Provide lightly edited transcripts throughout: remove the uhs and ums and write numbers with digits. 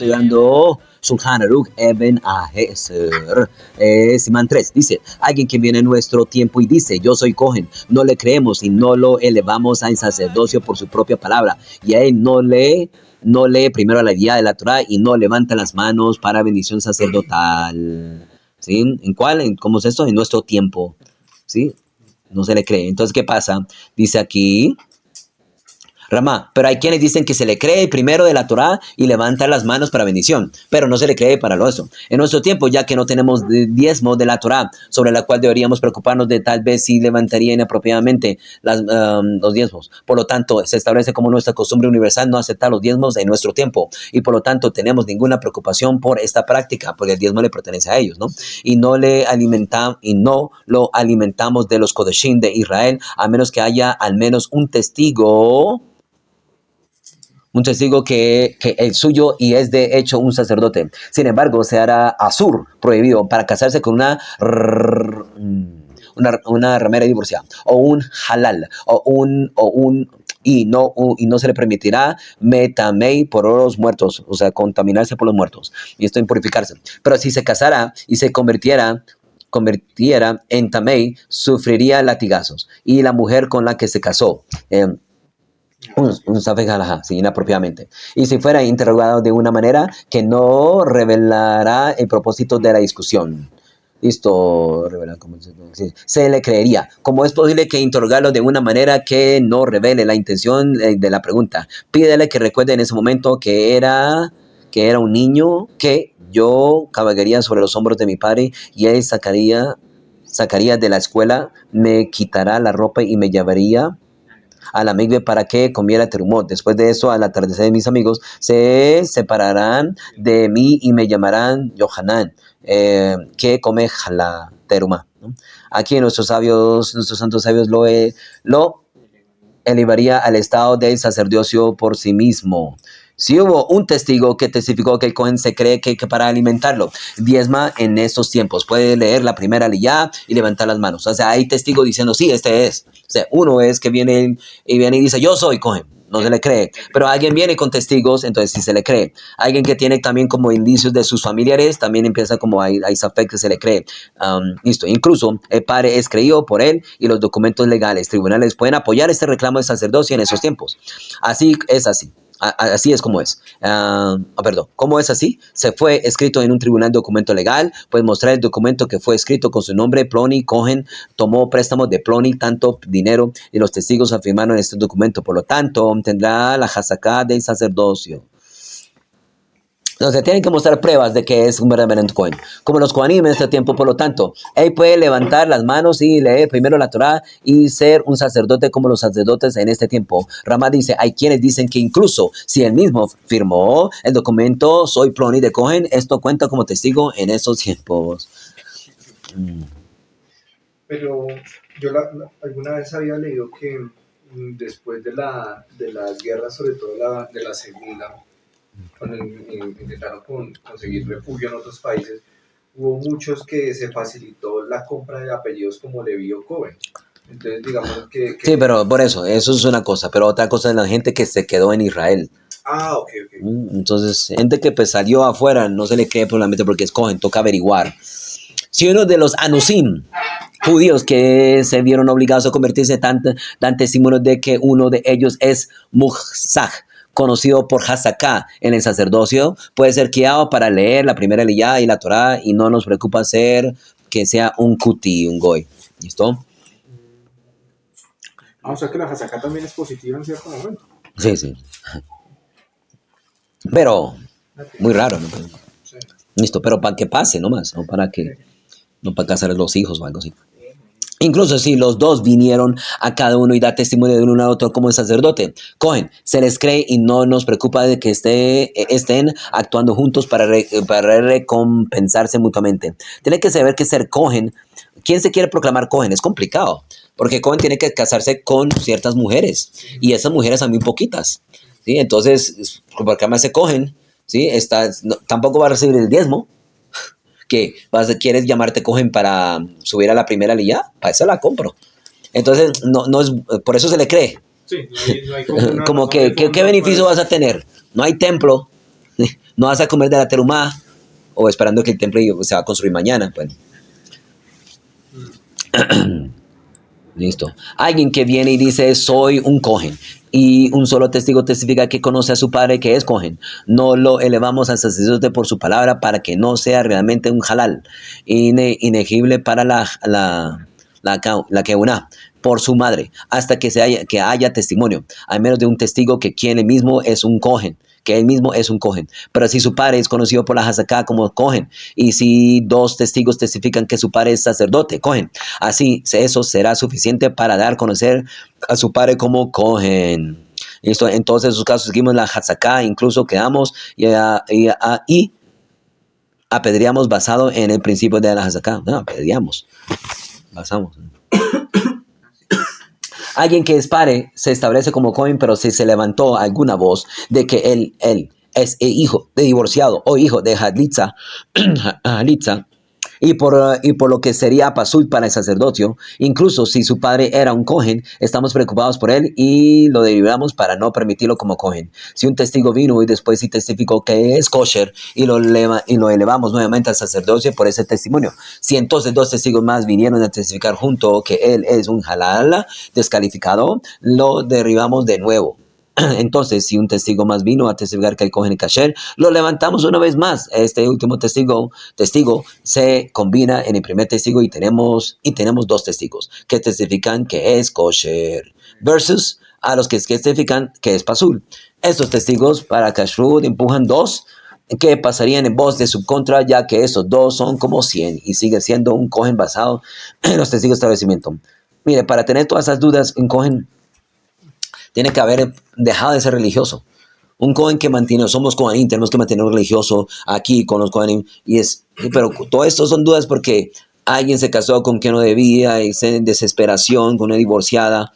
estudiando Shulchan Aruch Eben Aheser. Simán 3 dice, alguien que viene en nuestro tiempo y dice, yo soy Cohen, no le creemos y no lo elevamos al sacerdocio por su propia palabra. Y a él no lee primero la guía de la Torah y no levanta las manos para bendición sacerdotal. ¿Sí? ¿En cuál? ¿Cómo es esto? En nuestro tiempo. ¿Sí? No se le cree. Entonces, ¿qué pasa? Dice aquí, Ramá, pero hay quienes dicen que se le cree primero de la Torá y levanta las manos para bendición, pero no se le cree para lo eso. En nuestro tiempo, ya que no tenemos diezmo de la Torá, sobre la cual deberíamos preocuparnos de tal vez si levantaría inapropiadamente los diezmos. Por lo tanto, se establece como nuestra costumbre universal no aceptar los diezmos en nuestro tiempo, y por lo tanto tenemos ninguna preocupación por esta práctica, porque el diezmo le pertenece a ellos, ¿no? Y no lo alimentamos de los Kodeshim de Israel, a menos que haya al menos un testigo que es suyo y es de hecho un sacerdote. Sin embargo, se hará asur, prohibido, para casarse con una ramera divorciada, o un halal, y no se le permitirá metamei por los muertos, o sea, contaminarse por los muertos, y esto impurificarse. Pero si se casara y se convirtiera en tamei, sufriría latigazos, y la mujer con la que se casó, un safek halajá, sí, inapropiadamente. Y si fuera interrogado de una manera que no revelará el propósito de la discusión. Listo, se le creería. ¿Cómo es posible que interrogarlo de una manera que no revele la intención de la pregunta? Pídele que recuerde en ese momento que era un niño, que yo cabalgaría sobre los hombros de mi padre y él sacaría de la escuela, me quitará la ropa y me llevaría a la migbe para que comiera terumot. Después de eso, al atardecer, mis amigos se separarán de mí y me llamarán Yohanan, que come jala teruma, ¿no? Aquí nuestros santos sabios lo elevaría al estado del sacerdocio por sí mismo. Si hubo un testigo que testificó que el Cohen se cree que para alimentarlo diezma en estos tiempos, puede leer la primera liyá y levantar las manos. O sea, hay testigo diciendo, sí, este es. O sea, uno es que viene y dice, yo soy Cohen. No se le cree. Pero alguien viene con testigos, entonces sí se le cree. Alguien que tiene también como indicios de sus familiares, también empieza como hay safek que se le cree. Listo. Incluso el padre es creído por él y los documentos legales, tribunales pueden apoyar este reclamo de sacerdocio en esos tiempos. Así es así. Así es como es. Perdón, ¿cómo es así? Se fue escrito en un tribunal documento legal, puedes mostrar el documento que fue escrito con su nombre, Ploni Cohen tomó préstamos de Ploni, tanto dinero, y los testigos afirmaron este documento, por lo tanto, tendrá la jazacá del sacerdocio. Entonces, tienen que mostrar pruebas de que es un verdadero Cohen. Como los Kohanim en este tiempo, por lo tanto, él puede levantar las manos y leer primero la Torah y ser un sacerdote como los sacerdotes en este tiempo. Ramá dice, hay quienes dicen que incluso si él mismo firmó el documento, soy Ploni de Cohen, esto cuenta como testigo en esos tiempos. Pero yo alguna vez había leído que después de la guerra, sobre todo de la segunda, cuando intentaron conseguir refugio en otros países, hubo muchos que se facilitó la compra de apellidos como Leví o Cohen. Entonces, digamos que... Sí, pero por eso es una cosa, pero otra cosa es la gente que se quedó en Israel. Ok. Entonces, gente que pues salió afuera, no se le cree probablemente porque es Cohen, toca averiguar. Si uno de los anusim, judíos que se vieron obligados a convertirse, dan testimonio de que uno de ellos es Muhsach, conocido por Hazaká en el sacerdocio, puede ser guiado para leer la primera liyá y la Torá, y no nos preocupa que sea un kuti, un goy. ¿Listo? O sea que la Hazaká también es positiva en cierto momento. Sí. Pero, muy raro, ¿no? Sí. Listo, pero para que pase nomás, no para casar a los hijos o algo así. Incluso si los dos vinieron a cada uno y da testimonio de uno a otro como el sacerdote, Cohen, se les cree y no nos preocupa de que estén actuando juntos para recompensarse mutuamente. Tiene que saber que ser Cohen, ¿quién se quiere proclamar Cohen? Es complicado, porque Cohen tiene que casarse con ciertas mujeres y esas mujeres son muy poquitas, ¿sí? Entonces, proclamarse Cohen, ¿sí? Tampoco va a recibir el diezmo. ¿Qué? ¿Quieres llamarte Cohen para subir a la primera liyá? Para eso la compro. Entonces, no es, por eso se le cree. Sí, no hay como ¿qué beneficio vas a tener? No hay templo. No vas a comer de la terumá o esperando que el templo se va a construir mañana. Bueno, listo. Alguien que viene y dice, soy un cohen, y un solo testigo testifica que conoce a su padre que es cohen. No lo elevamos al sacerdote por su palabra para que no sea realmente un halal, inegible para la keuna por su madre, hasta que haya testimonio, al menos de un testigo que quien él mismo es un cohen, que él mismo es un cohen. Pero si su padre es conocido por la hazaká como cohen, y si dos testigos testifican que su padre es sacerdote, cohen, así eso será suficiente para dar a conocer a su padre como cohen. Listo. En todos esos casos seguimos la hazaká, incluso quedamos y apedreamos basado en el principio de la hazaká. No, apedreamos, basamos. Alguien que es padre se establece como cohen, pero si se levantó alguna voz de que él es el hijo de divorciado o hijo de Hadlitza, y por lo que sería pasul para el sacerdocio, incluso si su padre era un cohen, estamos preocupados por él y lo derivamos para no permitirlo como cohen. Si un testigo vino y después sí testificó que es kosher y lo elevamos nuevamente al sacerdocio por ese testimonio. Si entonces dos testigos más vinieron a testificar junto que él es un halal descalificado, lo derribamos de nuevo. Entonces, si un testigo más vino a testificar que hay cohen kasher, lo levantamos una vez más. Este último testigo se combina en el primer testigo y tenemos dos testigos que testifican que es kosher versus a los que testifican que es pasul. Estos testigos para kashrut empujan dos que pasarían en voz de su contra, ya que esos dos son como 100 y sigue siendo un cohen basado en los testigos de establecimiento. Mire, para tener todas esas dudas, un cohen tiene que haber dejado de ser religioso. Un cohen que mantiene, somos cohenim, tenemos que mantenerlo religioso aquí con los cohenim. Pero todo esto son dudas porque alguien se casó con quien no debía, y en desesperación, con una divorciada,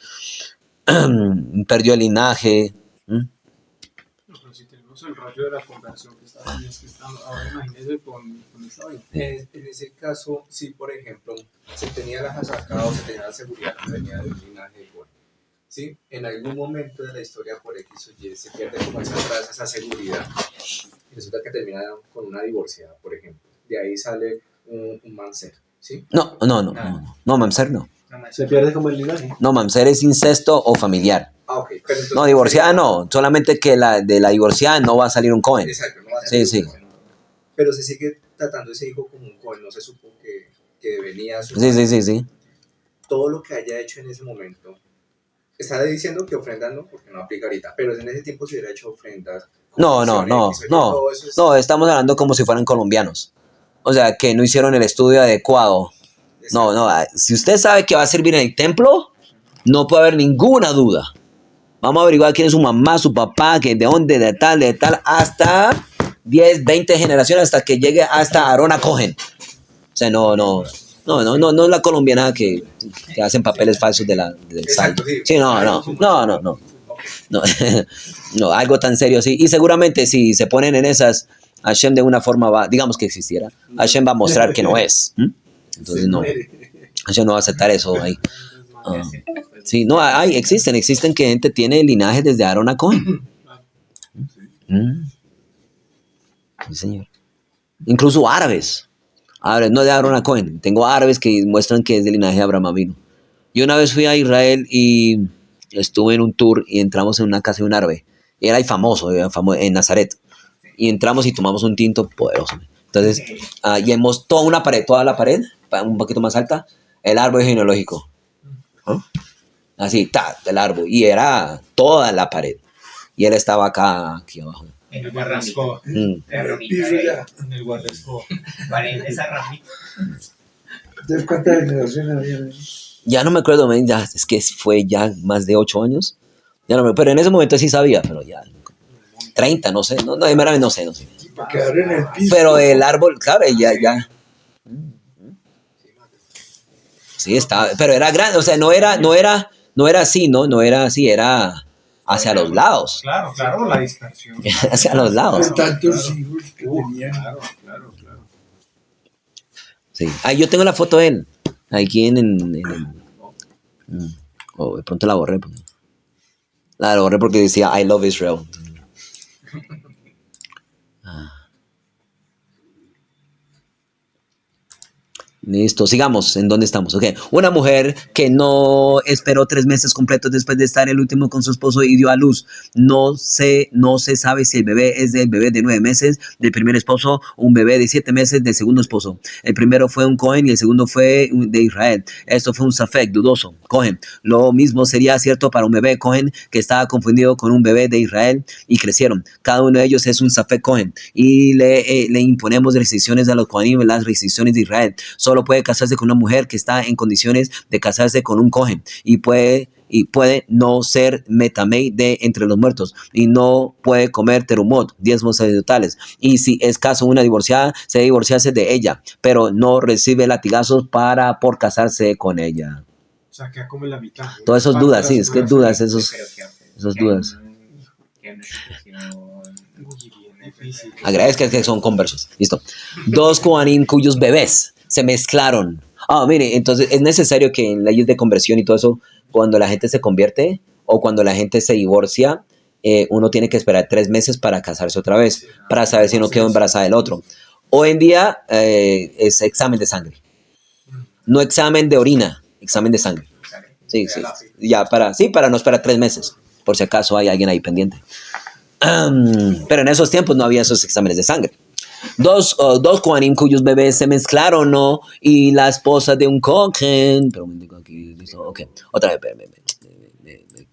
perdió el linaje. Pero si tenemos el rollo de la conversión que está, es que está ahora imagínese con esta vaina. En ese caso, si por ejemplo se tenía la hazaká o se tenía la seguridad que venía de un linaje de Cohen, ¿sí? En algún momento de la historia por X o Y se pierde como esa traza, esa seguridad y resulta que termina con una divorciada, por ejemplo. De ahí sale un mamzer, ¿sí? No, mamzer no. Se pierde como el linaje. No, mamzer es incesto o familiar. Ok, pero entonces No, divorciada no, solamente que de la divorciada no va a salir un cohen. exacto, no va a salir Sí, un Cohen. Pero se sigue tratando ese hijo como un Cohen, no se supo que venía a su sí. todo lo que haya hecho en ese momento. Está diciendo que ofrendas no, porque no aplica ahorita, pero en ese tiempo se hubiera hecho ofrendas. No, estamos hablando como si fueran colombianos. O sea, que no hicieron el estudio adecuado. No, si usted sabe que va a servir en el templo, no puede haber ninguna duda. Vamos a averiguar quién es su mamá, su papá, que de dónde, de tal, hasta 10, 20 generaciones, hasta que llegue hasta Arona Cohen. O sea, no es la colombiana que hacen papeles falsos del saldo. Sí, no. No, algo tan serio así. Y seguramente si se ponen en esas, Hashem de una forma va, digamos que existiera, Hashem va a mostrar que no es. Entonces no, Hashem no va a aceptar eso ahí. Sí, no, existen que gente tiene linaje desde Aarón a Cohen. Sí, señor. Incluso árabes, no de Aarón a Cohen. Tengo árabes que muestran que es del linaje de Abraham Avinu. Yo una vez fui a Israel y estuve en un tour y entramos en una casa de un árabe. Era famoso en Nazaret. Y entramos y tomamos un tinto poderoso. Entonces, y toda la pared, un poquito más alta, el árbol genealógico. Así, el árbol. Y era toda la pared. Y él estaba aquí abajo. En el guardescoba. En el guardescoba. Esa ramita. ¿Entonces cuántas generaciones había? Ya no me acuerdo, es que fue ya más de 8 años. Ya no pero en ese momento sí sabía, pero ya 30, no sé. No sé. Quedaron en el piso. Pero el árbol, claro, ya. Sí, estaba, pero era grande, o sea, no era así, ¿no? No era así, era hacia los lados. Claro, la dispersión. Hacia los lados. De tantos hijos que tenían. Claro. Sí. Yo tengo la foto de él. Aquí de pronto la borré. La borré porque decía I love Israel. Listo, sigamos. ¿En dónde estamos? Ok. Una mujer que no esperó 3 meses completos después de estar el último con su esposo y dio a luz. No se sabe si el bebé es del bebé de 9 meses, del primer esposo, un bebé de 7 meses del segundo esposo. El primero fue un Cohen y el segundo fue de Israel. Esto fue un Safek, dudoso. Cohen. Lo mismo sería cierto para un bebé Cohen que estaba confundido con un bebé de Israel y crecieron. Cada uno de ellos es un Safek Cohen. Y le imponemos restricciones a los Cohenim, las restricciones de Israel. Solo puede casarse con una mujer que está en condiciones de casarse con un Cohen y puede no ser metamei de entre los muertos y no puede comer terumot, diezmos sacerdotales. Y si es caso una divorciada, se debe divorciarse de ella, pero no recibe latigazos por casarse con ella. O sea, queda como en la mitad. Todas esas Parte de dudas, la sí, es que separación. dudas, Pero qué hace. esas dudas. Que hay una situación Uy, bien difícil. Agradezca que son conversos. Listo. Dos Kohanim cuyos bebés se mezclaron. Mire, entonces es necesario que en leyes de conversión y todo eso, cuando la gente se convierte o cuando la gente se divorcia, uno tiene que esperar 3 meses para casarse otra vez, para saber si no quedó embarazada del otro. Hoy en día es examen de sangre. No examen de orina, examen de sangre. Sí, sí. Ya para no esperar 3 meses, por si acaso hay alguien ahí pendiente. Pero en esos tiempos no había esos exámenes de sangre. Dos Kohanim cuyos bebés se mezclaron, ¿no? Y la esposa de un Kohen. Pero me digo aquí, listo. Ok, otra vez.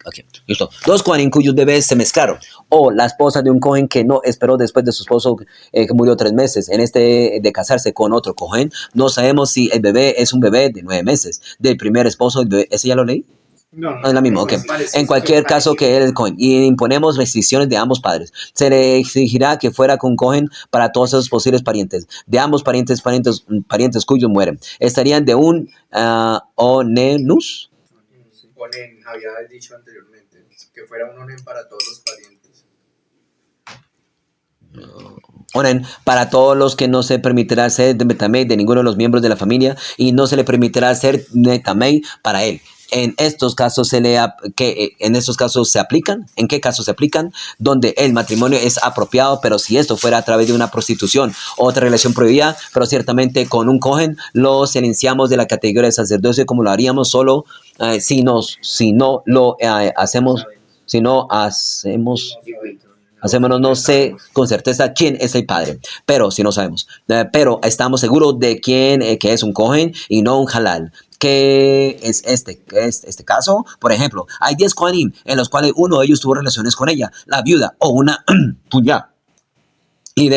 Okay, listo. Dos Kohanim cuyos bebés se mezclaron. O la esposa de un Kohen que no esperó después de su esposo que murió 3 meses. En de casarse con otro Kohen, no sabemos si el bebé es un bebé de 9 meses. Del primer esposo, ¿ese ya lo leí? No, Es la misma, ok. En cualquier caso que él Cohen. Y imponemos restricciones de ambos padres. Se le exigirá que fuera con Cohen para todos esos posibles parientes. De ambos parientes cuyos mueren. Estarían de un onenus. Onen, había dicho anteriormente, que fuera un onen para todos los parientes. Onen, para todos los que no se permitirá ser de metamei de ninguno de los miembros de la familia y no se le permitirá ser metamei para él. En estos casos se aplican. ¿En qué casos se aplican? Donde el matrimonio es apropiado, pero si esto fuera a través de una prostitución o otra relación prohibida, pero ciertamente con un cohen lo silenciamos de la categoría de sacerdocio como lo haríamos solo si no hacemos. Hacémonos, no sé con certeza quién es el padre, pero si no sabemos. Pero estamos seguros de quién que es un cohen y no un halal. ¿Qué es este caso? Por ejemplo, hay 10 Kohanim en los cuales uno de ellos tuvo relaciones con ella, la viuda o una puya. Y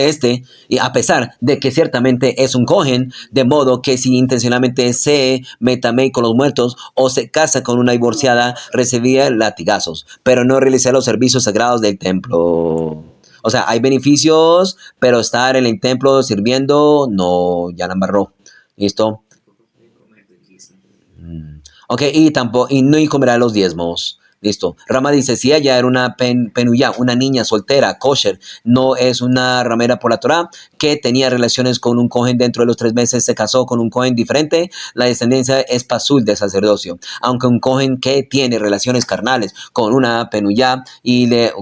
a pesar de que ciertamente es un Cohen, de modo que si intencionalmente se metamei con los muertos o se casa con una divorciada, recibía latigazos, pero no realizar los servicios sagrados del templo. O sea, hay beneficios, pero estar en el templo sirviendo, no, ya la embarró. ¿Listo? Ok, y no comerá los diezmos. Listo. Rama dice, si ella era una penuyá, una niña soltera, kosher, no es una ramera por la Torah, que tenía relaciones con un cohen dentro de los 3 meses, se casó con un cohen diferente, la descendencia es pasul de sacerdocio. Aunque un cohen que tiene relaciones carnales con una penuyá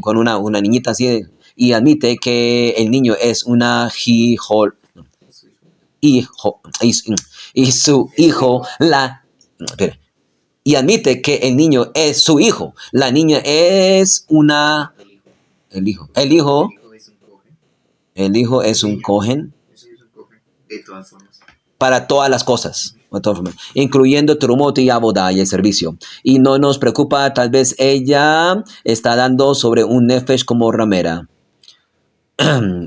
con una niñita así, y admite que el niño es una hijo, y su hijo, y admite que el niño es su hijo. La niña es el hijo es un cohen de todas formas. para todas las cosas, incluyendo Terumot y Abodá y el servicio. Y no nos preocupa, tal vez ella está dando sobre un nefesh como ramera.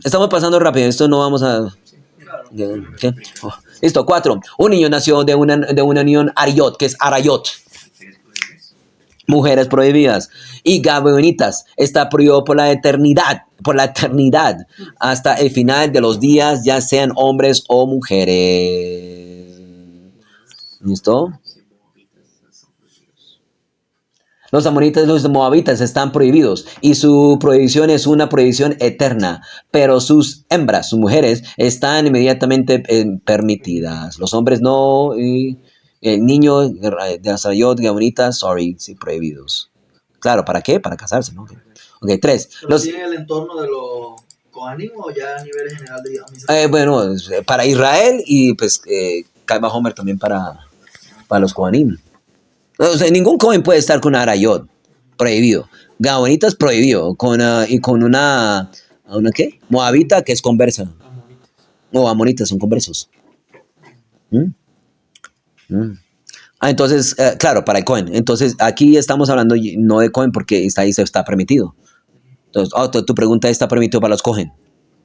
Estamos pasando rápido, esto no vamos a... ¿Qué? Listo, 4. Un niño nació de una unión Ariot, que es Arayot. Mujeres prohibidas. Y Gabeonitas está prohibido por la eternidad, hasta el final de los días, ya sean hombres o mujeres. ¿Listo? Los amonitas y los moabitas están prohibidos y su prohibición es una prohibición eterna, pero sus hembras, sus mujeres, están inmediatamente permitidas. Los hombres no, y el niño de Asayot, Gamonitas, sí, prohibidos. Claro, ¿para qué? Para casarse, ¿no? Ok, 3. Pero sí en el entorno de lo Kohanim o ya a nivel general de administración? Bueno, para Israel y pues Calva Homer también para los Kohanim. O sea, ningún Cohen puede estar con una Arayot, prohibido. Gabonitas prohibido, y con ¿una qué? Moabita que es conversa. Amonitas. O amonitas son conversos. ¿Mm? Mm. Entonces, claro, para el Cohen. Entonces, aquí estamos hablando no de Cohen porque está ahí, se está permitido. Entonces, tu pregunta ¿está permitido para los Cohen?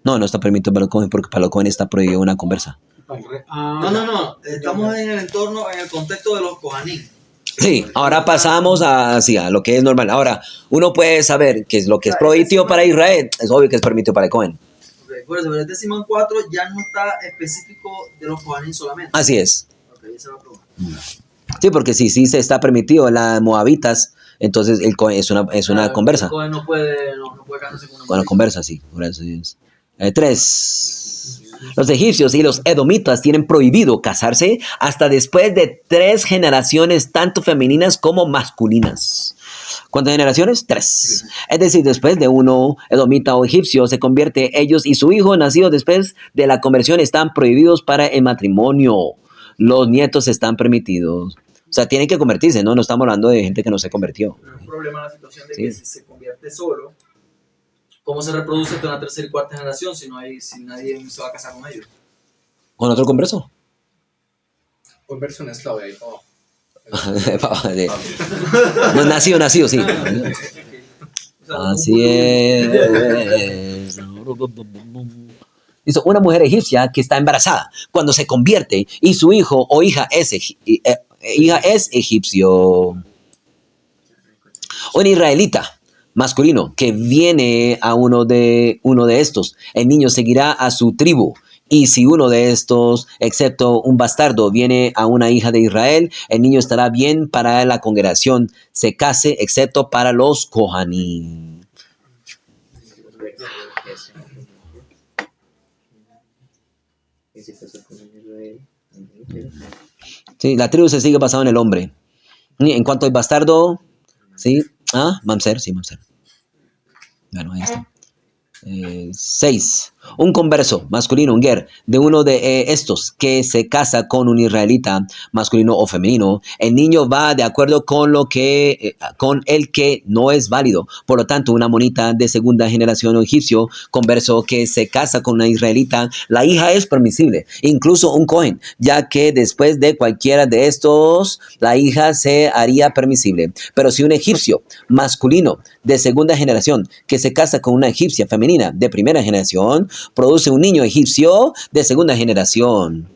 No, no está permitido para los Cohen porque para los Cohen está prohibido una conversa. No. Estamos en el entorno, en el contexto de los Kohanim. Sí, ahora pasamos a lo que es normal. Ahora, uno puede saber que es lo que es prohibido para Israel, es obvio que es permitido para el Cohen. Okay, por eso, pero este Simón 4 ya no está específico de los Kohanim solamente. Así es. Ok, esa es la pregunta. Sí, porque si sí se está permitido en las moabitas, entonces el Cohen es una conversa. El Kohen no puede casarse con una Bueno, mujer. conversa, sí. Por eso es. 3. Los egipcios y los edomitas tienen prohibido casarse hasta después de 3 generaciones, tanto femeninas como masculinas. ¿Cuántas generaciones? 3. Es decir, después de uno edomita o egipcio se convierte, ellos y su hijo nacido después de la conversión están prohibidos para el matrimonio. Los nietos están permitidos. O sea, tienen que convertirse, ¿no? No estamos hablando de gente que no se convirtió. Pero es un problema la situación de Sí. que si se convierte solo, ¿cómo se reproduce hasta una tercera y cuarta generación si nadie se va a casar con ellos? ¿Con otro converso? Conversión esclava ahí. Oh. No, nacido, sí. O sea, Así es. Listo, una mujer egipcia que está embarazada cuando se convierte y su hijo o hija es egipcio. Un israelita masculino que viene a uno de estos, el niño seguirá a su tribu. Y si uno de estos, excepto un bastardo, viene a una hija de Israel, el niño estará bien para la congregación, se case, excepto para los Kohanim. Sí, la tribu se sigue basada en el hombre. Y en cuanto al bastardo, ¿sí? Mamzer, sí, Mamzer. Bueno, ahí está. 6. Un converso masculino, un ger, de uno de estos que se casa con un israelita masculino o femenino, el niño va de acuerdo con con el que no es válido. Por lo tanto, una monita de segunda generación o egipcio converso que se casa con una israelita, la hija es permisible, incluso un cohen, ya que después de cualquiera de estos, la hija se haría permisible. Pero si un egipcio masculino de segunda generación que se casa con una egipcia femenina de primera generación, produce un niño egipcio de segunda generación.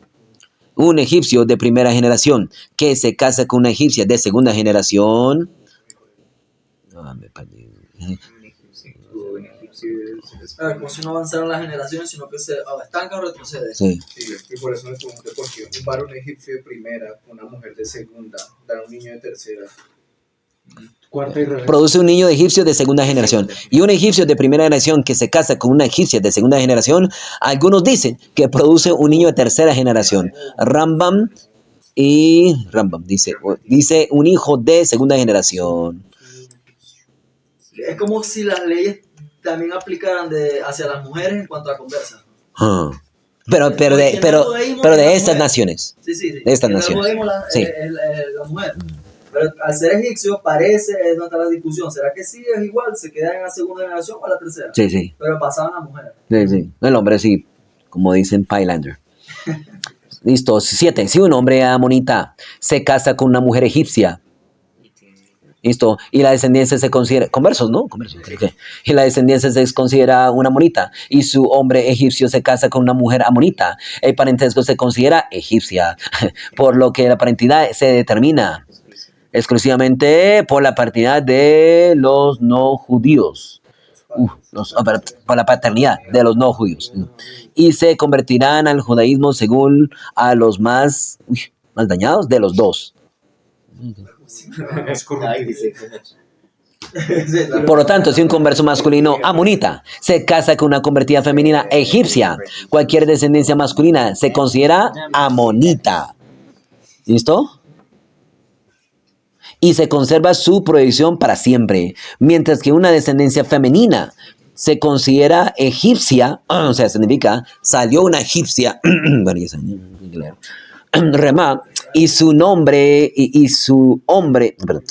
Un egipcio de primera generación que se casa con una egipcia de segunda generación. Me perdí. como si no avanzaran las generaciones, sino que se estanca o retrocede. Sí. Sí, y por eso me pregunté por qué un varón egipcio de primera, una mujer de segunda, dan un niño de tercera. Cuarta y revés. Produce un niño egipcio de segunda generación. Y un egipcio de primera generación que se casa con una egipcia de segunda generación, algunos dicen que produce un niño de tercera generación. Rambam dice un hijo de segunda generación. Es como si las leyes también aplicaran hacia las mujeres en cuanto a conversa. Pero de estas naciones. Sí. De estas En el naciones. judaísmo Sí. la mujer. Pero al ser egipcio parece, es donde está la discusión. ¿Será que sí es igual? ¿Se queda en la segunda generación o en la tercera? Sí. Pero pasaban a la mujer. Sí. El hombre sí, como dicen Pylander. Listo. 7. Si un hombre amonita se casa con una mujer egipcia, listo, y la descendencia se considera, conversos, ¿no? Conversos, creo que. Y la descendencia se considera una amonita, y su hombre egipcio se casa con una mujer amonita, el parentesco se considera egipcia, por lo que la parentidad se determina exclusivamente por la paternidad de los no judíos. Por la paternidad de los no judíos. Y se convertirán al judaísmo según a los más dañados de los dos. Es corrupto. Por lo tanto, si un converso masculino amonita se casa con una convertida femenina egipcia, cualquier descendencia masculina se considera amonita. ¿Listo? Y se conserva su prohibición para siempre, mientras que una descendencia femenina se considera egipcia, o sea, significa salió una egipcia, bueno, ya saben, claro. Remá, y su nombre, y su hombre, perdón,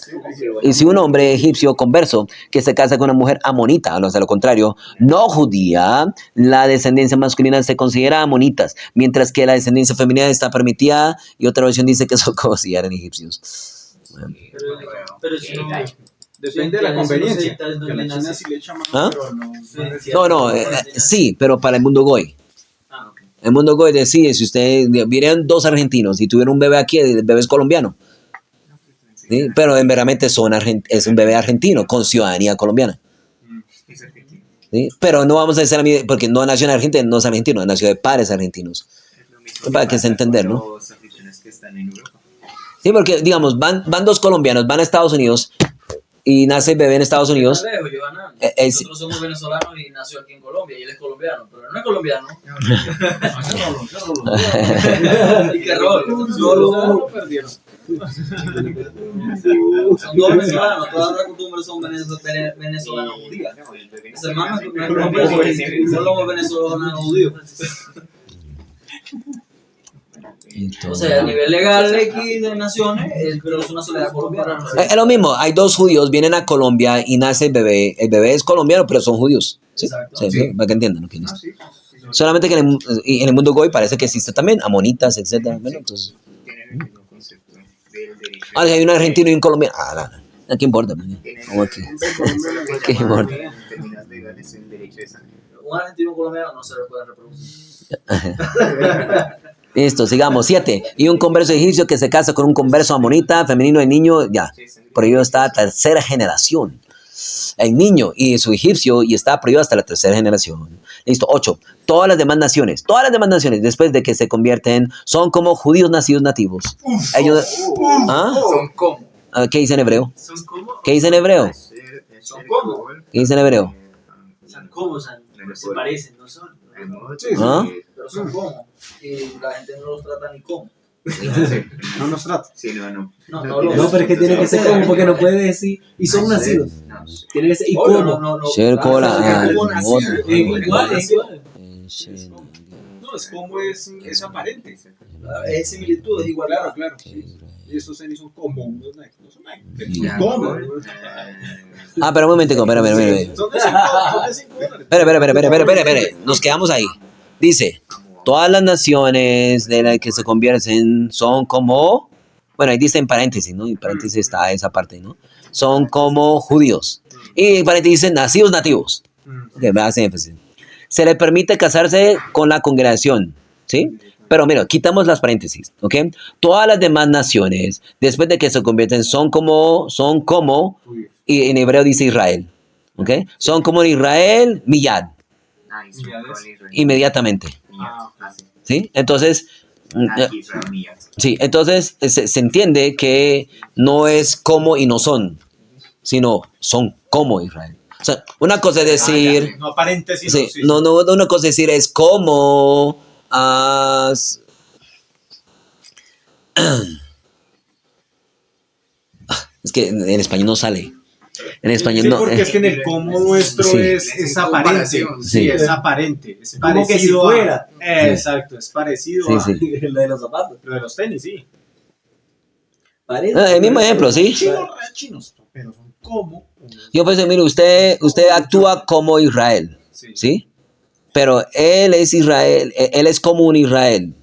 y si un hombre egipcio converso que se casa con una mujer amonita, o sea, lo contrario, no judía, la descendencia masculina se considera amonitas, mientras que la descendencia femenina está permitida, y otra versión dice que son consideran egipcios. Bueno. Pero si no, Depende de la conveniencia. ¿dónde Que la China nace? sí le echa mano, ¿Ah? pero no. Sí, pero para el mundo goy. Ah, ok. El mundo goy decide, si usted, vienen dos argentinos y tuvieron un bebé aquí, el bebé es colombiano, ¿sí? Pero en veramente es un bebé argentino con ciudadanía colombiana. Es argentino. ¿Sí? Pero no vamos a decir a mí, porque no nació en Argentina, no es argentino, nació de padres argentinos. Es lo mismo Para que se pasa entender, con ¿no? los africanos que están en Europa. Sí, porque digamos, van dos colombianos, van a Estados Unidos y nace el bebé en Estados Unidos. Lejos, Giovanna. Es- Nosotros somos venezolanos y nació aquí en Colombia y él es colombiano, pero él no es colombiano. ¿Y qué rol? Lo perdieron. Son dos venezolanos, todas las costumbres son venezolanos judías. No, el bebé Ese hermano no es nace- colombiano, solo los venezolanos judíos. O sea, a nivel legal aquí de naciones, pero es una soledad colombiana. Es lo mismo, hay dos judíos, vienen a Colombia y nace el bebé es colombiano, pero son judíos. ¿Sí? Exacto. Sí, sí, para que entiendan lo que es. Ah, sí. Solamente que en el mundo goy parece que existe también, amonitas, etcétera. Bueno, entonces, Tienen el mismo concepto del derecho. si hay un argentino y un colombiano, no, ¿qué importa? Tienen Como aquí. ¿Qué importa? En términos legales, el derecho de sangre. Un argentino colombiano no se le puede reproducir. Listo, sigamos. 7. Y un converso egipcio que se casa con un converso amonita, femenino y niño, ya. Prohibido está la tercera generación. El niño y su egipcio y está prohibido hasta la tercera generación. Listo. 8. Todas las demás naciones, después de que se convierten, son como judíos nacidos nativos. Ellos, ¿ah? Son como. ¿Qué dice en hebreo? Son como. ¿Qué dice en hebreo? Son como. ¿Qué dice en hebreo? Son como, o sea, se parecen, no son. ¿Ah? Pero son como. Y la gente no los trata ni como. No nos trata. Sí, no. No, pero es que tiene que ser como, porque no puede decir, y son nacidos. No sé. Tiene que ser, y Obvio, como. Ser cola, Como nacido. Igual, es igual. No, es como es aparente. Es similitud, es igual. Claro, claro. Y estos tenis son como unos Nike. No son Nike. Ya, Son como. Pero un momentico, espera. Son de 5 $5. Espera. Nos quedamos ahí. Dice, todas las naciones de las que se convierten son como, bueno, ahí dice en paréntesis, ¿no? En paréntesis está esa parte, ¿no? Son como judíos. Y en paréntesis dice nacidos nativos. Que me hace énfasis. Se le permite casarse con la congregación, ¿sí? Pero mira, quitamos las paréntesis, ¿ok? Todas las demás naciones, después de que se convierten, son como, y en hebreo dice Israel, ¿ok? Son como Israel, miyad, inmediatamente, ¿sí? Entonces, sí, entonces se entiende que no es como y no son, sino son como Israel. O sea, una cosa es decir, No aparente, sino sí, sí. no, una cosa es decir es como es que en español no sale. En español Sí, no. porque es que en el como nuestro Sí. es aparente. Sí. Sí, es aparente. Es Como que si parecido fuera. Exacto, es parecido Sí, a sí. Lo de los zapatos. lo de los tenis, sí. Parece. El mismo ejemplo, ¿sí? Chinos, pero son como unos. Yo pues, mire, usted actúa como Israel, ¿sí? Pero él es Israel, él es como un Israel.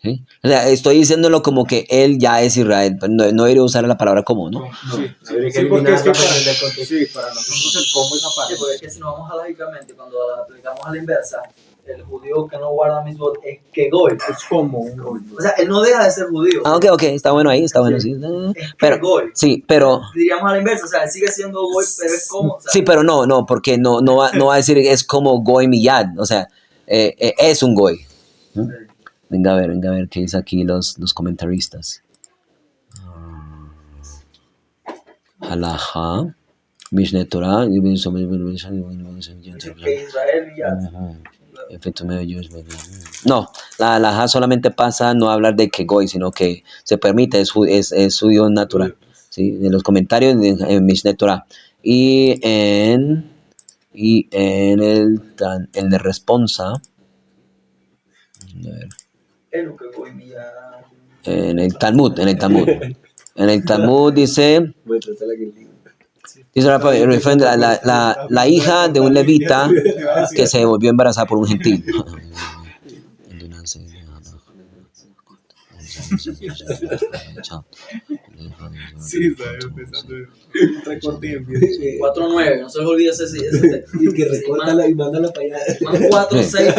¿Sí? O sea, estoy diciéndolo como que él ya es Israel, pero no debería usar la palabra como, ¿no? Sí, porque es que para nosotros el como es Sí, aparente. porque es que si nos vamos a lógicamente, cuando la aplicamos a la inversa, el judío que no guarda misbot es que goy. Es como un goy. O sea, él no deja de ser judío. Ok, está bueno ahí, está bueno, sí. Es Pero, que goy. sí, pero, Diríamos a la inversa, o sea, él sigue siendo goy, pero es como. O sea, sí, pero no, porque no va a decir es como goy miyad, o sea, es un goy. Venga a ver qué dice aquí los comentaristas. Halajá, Mishneh Torah, que Israel y ya. efecto medio no, la halajá solamente pasa a no hablar de que goy, sino que se permite, es judío natural, ¿sí? En los comentarios en Mishneh Torah y Y en el responsa, a ver, Es lo que voy a mirar. en el Talmud. En el Talmud dice, la hija de un levita que se volvió embarazada por un gentil. Sí, estaba pensando en recorte en video. 4-9, no se les olvide ese texto. Y que recórtala y mándala para allá. Man 4-6-9.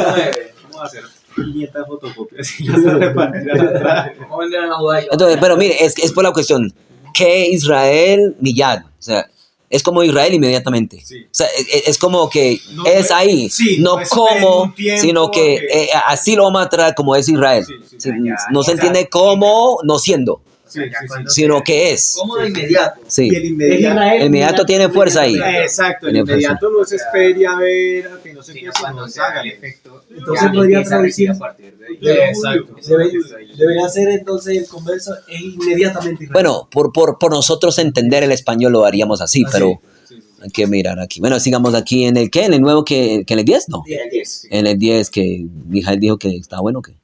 Vamos a hacer 500 fotocopias y las repartir a la entrada. Vamos a vender a la judaica. Entonces, pero mire, es por la cuestión. ¿Qué Israel miyad? O sea, es como Israel inmediatamente. Sí. O sea, es como que No, es ahí, sí, no no es como, un tiempo sino que que- así lo vamos a traer como es Israel. Sí, sí, Sí, ya, no se ya. entiende como no siendo, Sí, sí, sí. sino que es. ¿Cómo de inmediato? Sí. Y el inmediato. El inmediato tiene fuerza ahí. Exacto, el Tiene fuerza. inmediato no se espere a ver a que no se Sino empiece, cuando no se haga el hágale. efecto. Entonces ya podría empieza a regir traducir- a partir de ahí. Exacto. Debería ser entonces el converso e inmediatamente. Bueno, por nosotros entender el español lo haríamos así, pero Sí, sí, sí. hay que mirar aquí. Bueno, sigamos aquí en el ¿qué? En el nuevo que en el 10, ¿no? Sí, el 10. En el 10 que Mijael dijo que está bueno, ¿qué?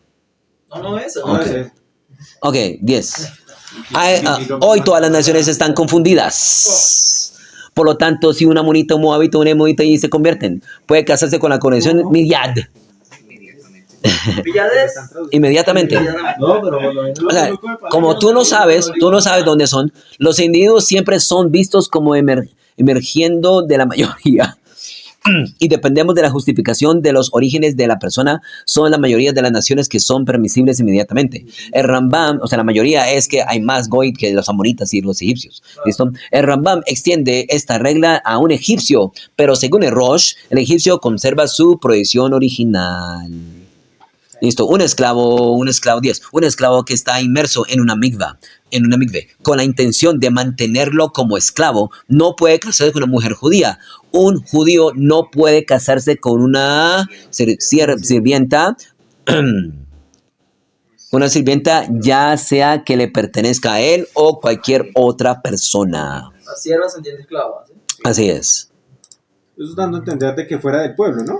No, eso. No, Ok. ese- Ok, 10. Hoy todas las naciones están confundidas. Por lo tanto, si una monita, un moabito, una emonita y se convierten, puede casarse con la conexión miyad, Inmediatamente. Villades. inmediatamente. No, pero por lo menos. O sea, como tú no sabes dónde son, los individuos siempre son vistos como emergiendo de la mayoría. Y dependemos de la justificación de los orígenes de la persona, son la mayoría de las naciones que son permisibles inmediatamente. El Rambam, o sea, la mayoría es que hay más goy que los amonitas y los egipcios. ¿Listo? El Rambam extiende esta regla a un egipcio, pero según el Rosh, el egipcio conserva su prohibición original. Listo, un esclavo 10, un esclavo que está inmerso en una mikve, con la intención de mantenerlo como esclavo, no puede casarse con una mujer judía. Un judío no puede casarse con una sirvienta, una sirvienta ya sea que le pertenezca a él o cualquier otra persona. La sierva se entiende esclava. ¿sí? Así es. Eso es dando a entender de que fuera del pueblo, ¿no?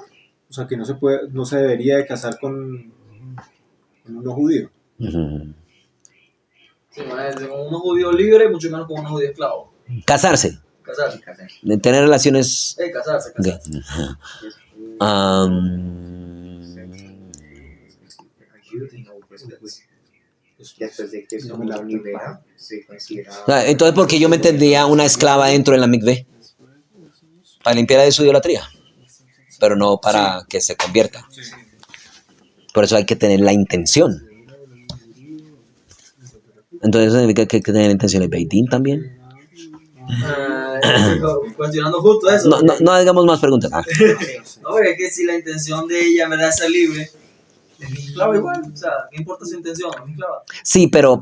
O sea, que no se debería de casar con un no judío. Ujú. Sí, con unos judíos libres, mucho menos con unos judíos esclavos. Casarse, Casarse. de tener relaciones. Casarse. Ok. Después de que son la libera, se considera. O sea, entonces, ¿por qué yo me tendría una esclava dentro de la mikve? Para limpiar de su idolatría, pero no para que se convierta. Por eso hay que tener la intención. Entonces, eso significa que hay que tener la intención de Beitín también. Cuestionando justo eso. No hagamos más preguntas. Ah. No, porque es que si la intención de ella en verdad es ser libre, es mi esclava igual. O sea, ¿qué importa su intención? Es mi esclava. Sí, pero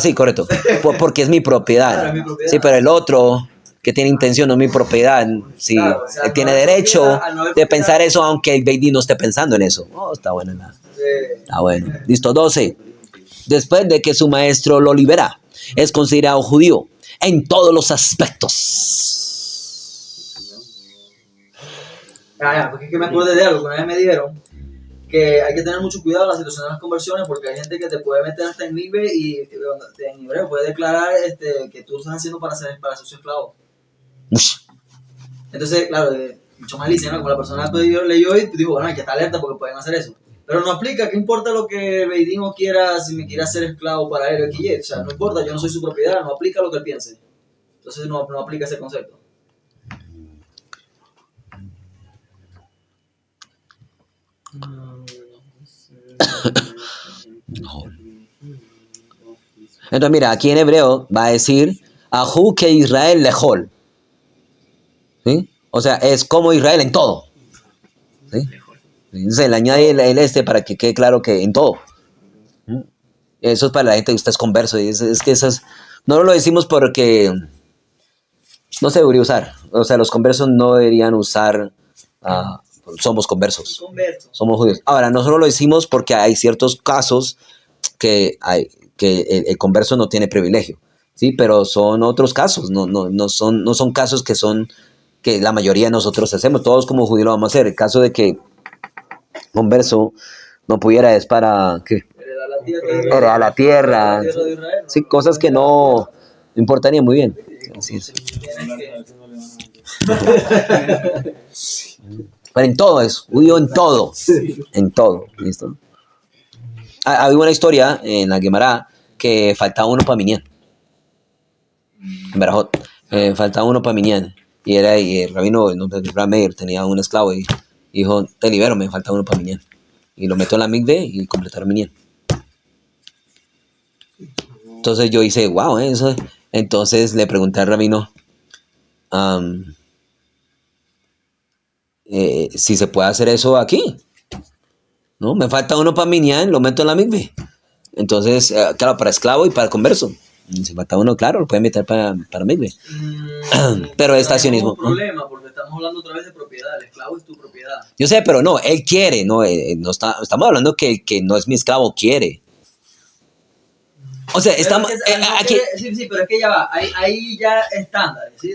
sí, correcto. Porque es mi propiedad. Claro, es mi propiedad. Sí, pero el otro que tiene intención no es mi propiedad. Sí, Claro, o sea, él no tiene es derecho propiedad, al no haber de pensar propiedad. eso, aunque el Beidín no esté pensando en eso. Oh, está bueno. Está bueno. Listo, 12. Después de que su maestro lo libera, es considerado judío en todos los aspectos. Porque es que me acuerdo de algo que una vez me dijeron que hay que tener mucho cuidado en la situación de las conversiones porque hay gente que te puede meter hasta en Nive y en hebreo puede declarar que tú lo estás haciendo para ser su esclavo. Ush. Entonces, claro, mucho malicia, ¿no? Como la persona leyó y dijo, bueno, hay que estar alerta porque pueden hacer eso. Pero no aplica, ¿qué importa lo que Beidín quiera, si me quiere hacer esclavo para él o XY? O sea, no importa, yo no soy su propiedad, no aplica lo que él piense. Entonces no aplica ese concepto. Entonces, mira, aquí en hebreo va a decir Ahu que Israel lejol. ¿Sí? O sea, es como Israel en todo. ¿Sí? Entonces le añade el para que quede claro que en todo. ¿Mm? Eso es para la gente que usted es converso. Y es que eso es, no lo decimos porque no se debería usar. O sea, los conversos no deberían usar. Somos conversos. Converso. Somos judíos. Ahora, no solo lo decimos porque hay ciertos casos que el converso no tiene privilegio. Sí, pero son otros casos. No son casos que son que la mayoría de nosotros hacemos, todos como judíos lo vamos a hacer. El caso de que converso no pudiera es para ¿qué? Heredar la tierra de Israel. Heredar la tierra, La tierra de Israel, ¿no? sí, cosas que no importarían muy bien. Así es. Tienes que- Pero en todo es, judío en todo, ¿listo? Había una historia en la Gemara que faltaba uno para Minyan, en Berajot, faltaba uno para Minyan, y el rabino, el nombre de Rabbi Meir, tenía un esclavo y dijo, te libero, me falta uno para Minyan, y lo metió en la mikve y completaron Minyan. Entonces yo hice, wow, eso. Entonces le pregunté al rabino si se puede hacer eso aquí. ¿No? Me falta uno para Minyan, lo meto en la mikve. Entonces, claro, para esclavo y para converso. Y si falta uno, claro, lo pueden meter para mikve. Pero es estacionismo. Tenemos un problema porque estamos hablando otra vez de propiedad. El esclavo es tu propiedad. Yo sé, pero no, él quiere, no, estamos hablando que el que no es mi esclavo quiere. O sea, Pero estamos es que, no aquí. sí, pero es que ya va. Hay ya estándares, ¿sí?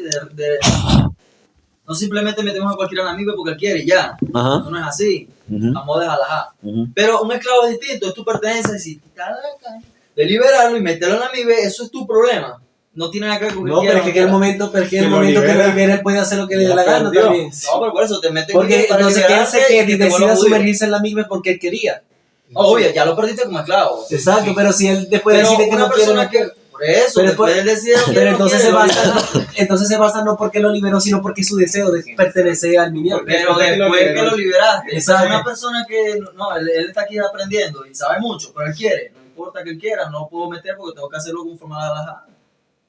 No simplemente metemos a cualquier amigo porque él quiere y ya. Ajá. Eso no es así. Ujú, A modo de halajá. ujú. Pero un esclavo es distinto, es tu pertenencia. Si de liberarlo y meterlo en la amibe, eso es tu problema. No tiene nada que ver con que No, quiera pero o es no que en el quiera. momento, pero es que en el Que lo momento que libera. lo libera, él puede hacer lo que le dé la gana perdió. también. No, pero por eso te meten Porque para entonces que él se liberarte quede y te vuelvas decida judío. sumergirse en la misma porque él quería. Obvio, ya lo perdiste como esclavo. Exacto, pero si él después Pero decide que una no quiere, persona no quiere. que... Por eso, Pero después por- él decide lo que Pero no entonces quiere, se lo basa, libera. entonces se basa no porque lo liberó, sino porque su deseo de pertenecer al Minyan. Pero Después de que lo después que liberó. lo liberaste, Exacto. es una persona que, no, él está aquí aprendiendo y sabe mucho, pero él quiere, no importa que él quiera, no puedo meter porque tengo que hacerlo conforme a la halajá, hay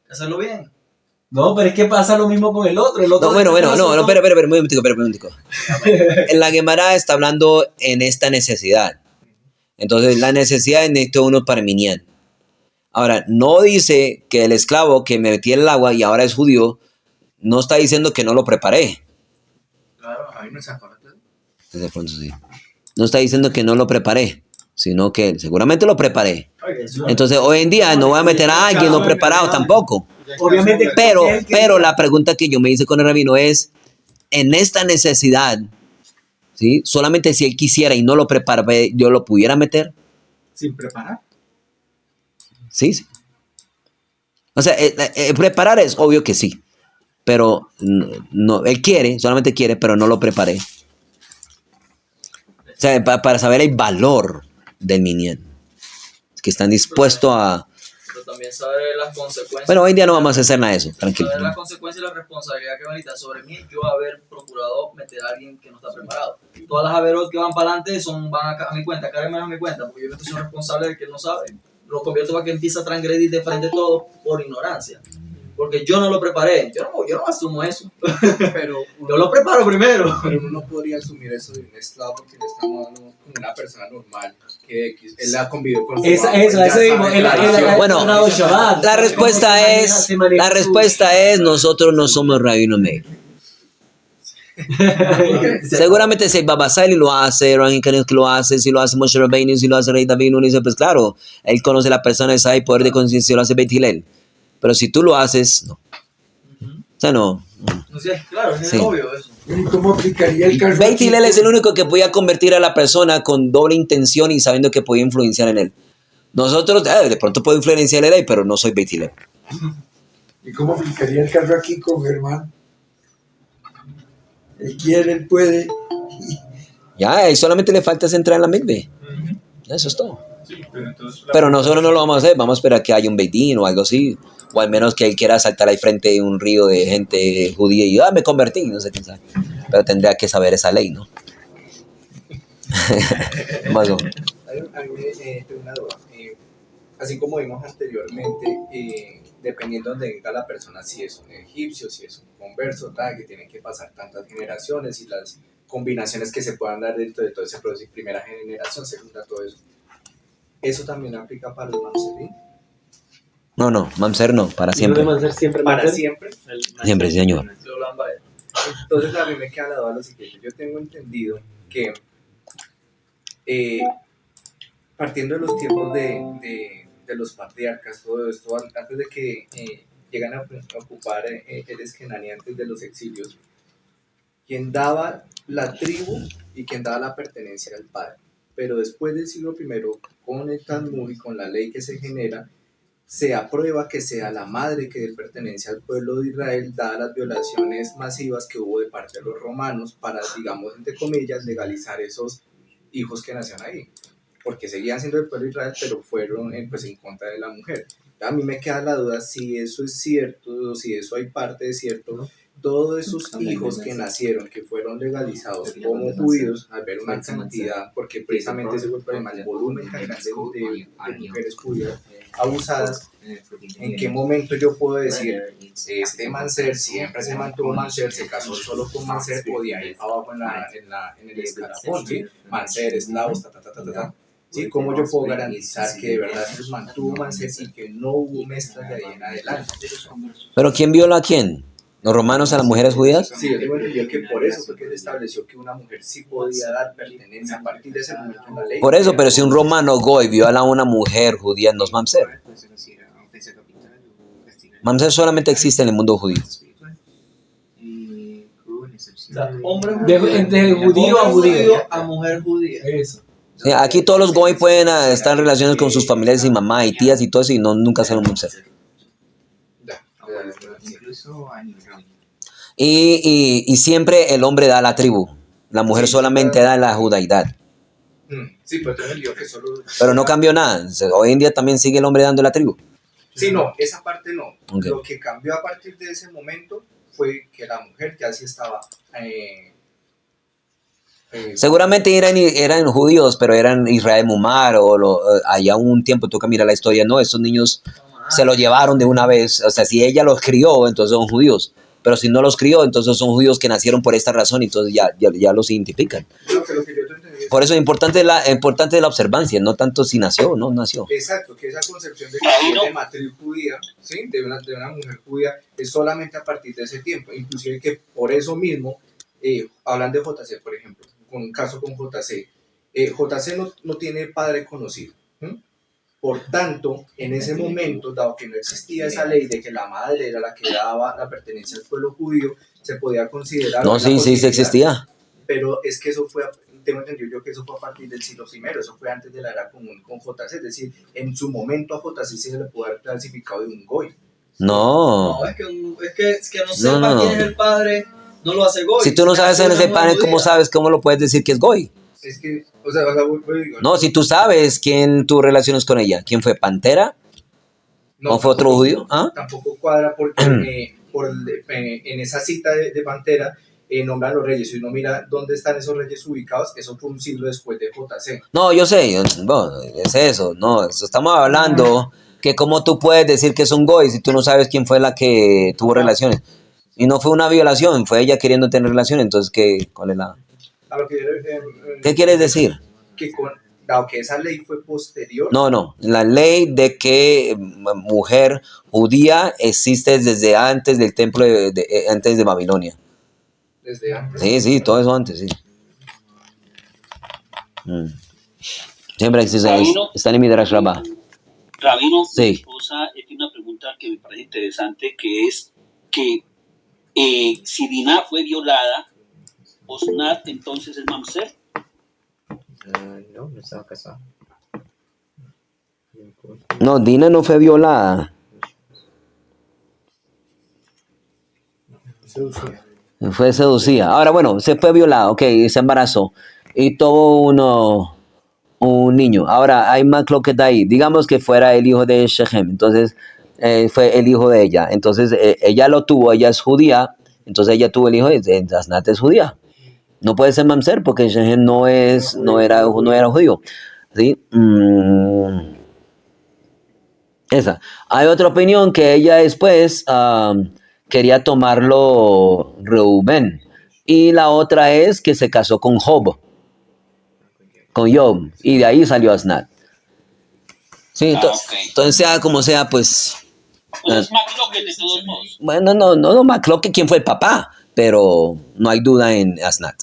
que hacerlo bien. No, pero es que pasa lo mismo con el otro. El otro No, bueno, después no, lo espera, un momentico. En la Gemara está hablando en esta necesidad. Entonces, la necesidad es necesito uno para Minyan. Ahora, no dice que el esclavo que me metí en el agua y ahora es judío, no está diciendo que no lo preparé. Claro, a mí no se acuerda. De pronto sí. No está diciendo que no lo preparé, sino que seguramente lo preparé. Entonces, hoy en día no voy a meter a alguien no preparado tampoco. Obviamente, Pero la pregunta que yo me hice con el rabino es, en esta necesidad, ¿sí? Solamente si él quisiera y no lo preparé, yo lo pudiera meter. Sin preparar. Sí, sí. O sea, preparar es obvio que sí, pero no, él quiere, solamente quiere, pero no lo preparé. O sea, para saber el valor del minyan, que están dispuestos a... Pero también saber las consecuencias. Bueno, hoy en día no vamos a hacer nada de eso, tranquilo. Saber las consecuencias y la responsabilidad que van a sobre mí, yo haber procurado meter a alguien que no está preparado. Todas las averot que van para adelante van a mi cuenta, cada vez menos a mi cuenta, porque yo no estoy siendo responsable de que él no sabe. Lo convierto para que empiece a transgredir de frente todo por ignorancia. Porque yo no lo preparé, yo no asumo eso. Pero Yo lo preparo primero. Pero uno no podría asumir eso de un esclavo porque le estamos hablando como una persona normal que él ha convivido con su amo, eso ya mismo. sabe la relación. Bueno, La respuesta es nosotros no somos Rabino Meir. Seguramente si Baba Sali lo hace, Rahim Kanev que lo hace, si lo hace Moshe Rabbeinu, si lo hace Rey David, uno dice, pues claro, él conoce a la persona y sabe poder de conciencia, si lo hace Beit Hillel. Pero si tú lo haces, no. O sea, no. No sé, claro, es Sí. obvio eso. ¿Y cómo aplicaría el caso Beit aquí Hillel es con- el único que podía convertir a la persona con doble intención y sabiendo que podía influenciar en él. Nosotros, de pronto puedo influenciar en él, pero no soy Beit Hillel. ¿Y cómo aplicaría el caso aquí con Germán? Él quiere, él puede. Ya, y solamente le falta es entrar en la mikve. Eso es todo. Sí, pero entonces Pero nosotros no lo vamos a hacer, vamos a esperar que haya un Beitín o algo así. O al menos que él quiera saltar al frente de un río de gente judía y me convertí, no sé quién sabe. Pero tendría que saber esa ley, ¿no? Más o menos. A mí tengo una duda. Así como vimos anteriormente, dependiendo de dónde venga la persona, si es un egipcio, si es un converso, tal, que tienen que pasar tantas generaciones y las combinaciones que se puedan dar dentro de todo ese proceso, primera generación, segunda, todo eso. ¿Eso también aplica para los mamzerí? No, Mamser no, para siempre. Siempre Para siempre. Siempre, sí, señor. Yo lo ambaé. Entonces a mí me queda la duda lo siguiente. Yo tengo entendido que partiendo de los tiempos de los patriarcas, todo esto, antes de que llegan a ocupar el Eskenani antes de los exilios, quien daba la tribu y quien daba la pertenencia al padre. Pero después del siglo I, con el Talmud y con la ley que se genera, se aprueba que sea la madre que pertenece al pueblo de Israel, dadas las violaciones masivas que hubo de parte de los romanos para, digamos, entre comillas, legalizar esos hijos que nacían ahí. Porque seguían siendo del pueblo de Israel, pero fueron pues, en contra de la mujer. A mí me queda la duda si eso es cierto o si eso hay parte de cierto. Todos esos hijos que nacieron, que fueron legalizados como judíos, al ver una cantidad, porque precisamente ese fue el problema, el volumen tan grande de mujeres judías abusadas, ¿en qué momento yo puedo decir, este Manser siempre se mantuvo Manser, se casó solo con Manser, podía ir abajo en el escalafón, ¿sí? Manser, esclavos, ¿sí? ¿Cómo yo puedo garantizar que de verdad se mantuvo Manser y que no hubo mezclas de ahí en adelante? ¿Pero quién viola a quién? ¿Los romanos a las mujeres judías? Sí, yo tengo entendido que por eso fue que se estableció que una mujer sí podía dar pertenencia a partir de ese momento en la ley. Por eso, pero si un romano goy viola a una mujer judía, no es mamzer. Mamzer solamente existe en el mundo judío. O sea, hombre judío, De judío a hombre judío. a mujer judía. Eso. Sí, aquí todos los goy pueden estar en relaciones con sus familiares y mamá y tías y todo eso y no, nunca ser un mamzer. Y siempre el hombre da la tribu. La mujer solamente da la judaidad. Sí, pero tengo entendido que solo... Pero no cambió nada. Hoy en día también sigue el hombre dando la tribu. Sí, no, esa parte no. Okay. Lo que cambió a partir de ese momento fue que la mujer ya sí estaba... Seguramente eran judíos, pero eran Israel Mumar allá un tiempo toca mirar la historia. No, estos niños se los llevaron de una vez. O sea, si ella los crió, entonces son judíos. Pero si no los crió, entonces son judíos que nacieron por esta razón, entonces ya los identifican. Lo que yo entendí es... Por eso es importante la observancia, no tanto si nació o no nació. Exacto, que esa concepción de que es de matriz judía, ¿sí? de una mujer judía, es solamente a partir de ese tiempo. Inclusive que por eso mismo, hablan de JC, por ejemplo, con un caso con JC. JC no tiene padre conocido. Por tanto, en ese momento, dado que no existía esa ley de que la madre era la que daba la pertenencia al pueblo judío, se podía considerar... No, sí existía. Pero es que eso fue, tengo entendido yo que eso fue a partir del siglo I, eso fue antes de la era común con JC, es decir, en su momento a JC se le puede haber clasificado de un goy. No. No, es que no sepa quién es el padre, no lo hace goy. Si tú no sabes en ese padre, ¿cómo lo puedes decir que es goy? Es que, o sea, digo, no, si tú sabes quién tuvo relaciones con ella, ¿quién fue? ¿Pantera? no, ¿O fue otro judío? ¿Ah? Tampoco cuadra porque en esa cita de Pantera nombran los reyes. Si uno mira dónde están esos reyes ubicados, eso fue un siglo después de JC. No, yo sé, bueno, es eso, no, estamos hablando que cómo tú puedes decir que es un goy si tú no sabes quién fue la que tuvo relaciones. Y no fue una violación, fue ella queriendo tener relaciones, entonces, ¿cuál es la...? ¿Qué quieres decir? Que dado que esa ley fue posterior. No, la ley de que mujer judía existe desde antes del templo, antes de Babilonia. Desde antes. Sí, todo eso antes, sí. Siempre existe, está en Midrash Rabbah. Rabino, sí. Mi esposa tiene una pregunta que me parece interesante, que es que si Dinah fue violada, Osnat entonces es mamzer. No estaba casada. No, Dina no fue violada. Fue seducida. Ahora, bueno, se fue violada, ok, se embarazó y tuvo un niño. Ahora, hay más lo que está ahí. Digamos que fuera el hijo de Shechem, entonces fue el hijo de ella. Entonces, ella lo tuvo, ella es judía, entonces ella tuvo el hijo de Asnat es judía. No puede ser mamzer porque Shechem no era judío. ¿Sí? Esa. Hay otra opinión que ella después quería tomarlo Reubén. Y la otra es que se casó con Job. Con Job. Y de ahí salió Asnat. Sí, entonces sea como sea, pues... Pues es Macloque de todos modos. Bueno, no Macloque quién fue el papá, pero no hay duda en Asnat.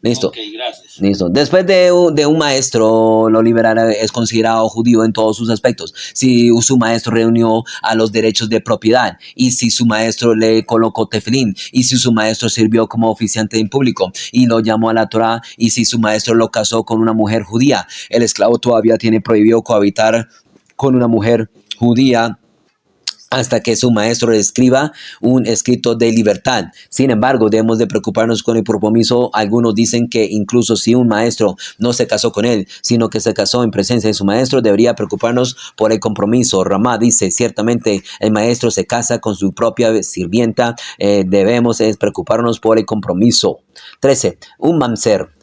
Listo. Ok, gracias. Listo. Después de un maestro, lo liberal es considerado judío en todos sus aspectos. Si su maestro reunió a los derechos de propiedad, y si su maestro le colocó tefilín, y si su maestro sirvió como oficiante en público y lo llamó a la Torá, y si su maestro lo casó con una mujer judía, el esclavo todavía tiene prohibido cohabitar con una mujer judía hasta que su maestro le escriba un escrito de libertad. Sin embargo, debemos de preocuparnos con el compromiso. Algunos dicen que incluso si un maestro no se casó con él, sino que se casó en presencia de su maestro, debería preocuparnos por el compromiso. Ramá dice, ciertamente el maestro se casa con su propia sirvienta, debemos es preocuparnos por el compromiso. 13. Un mamzer.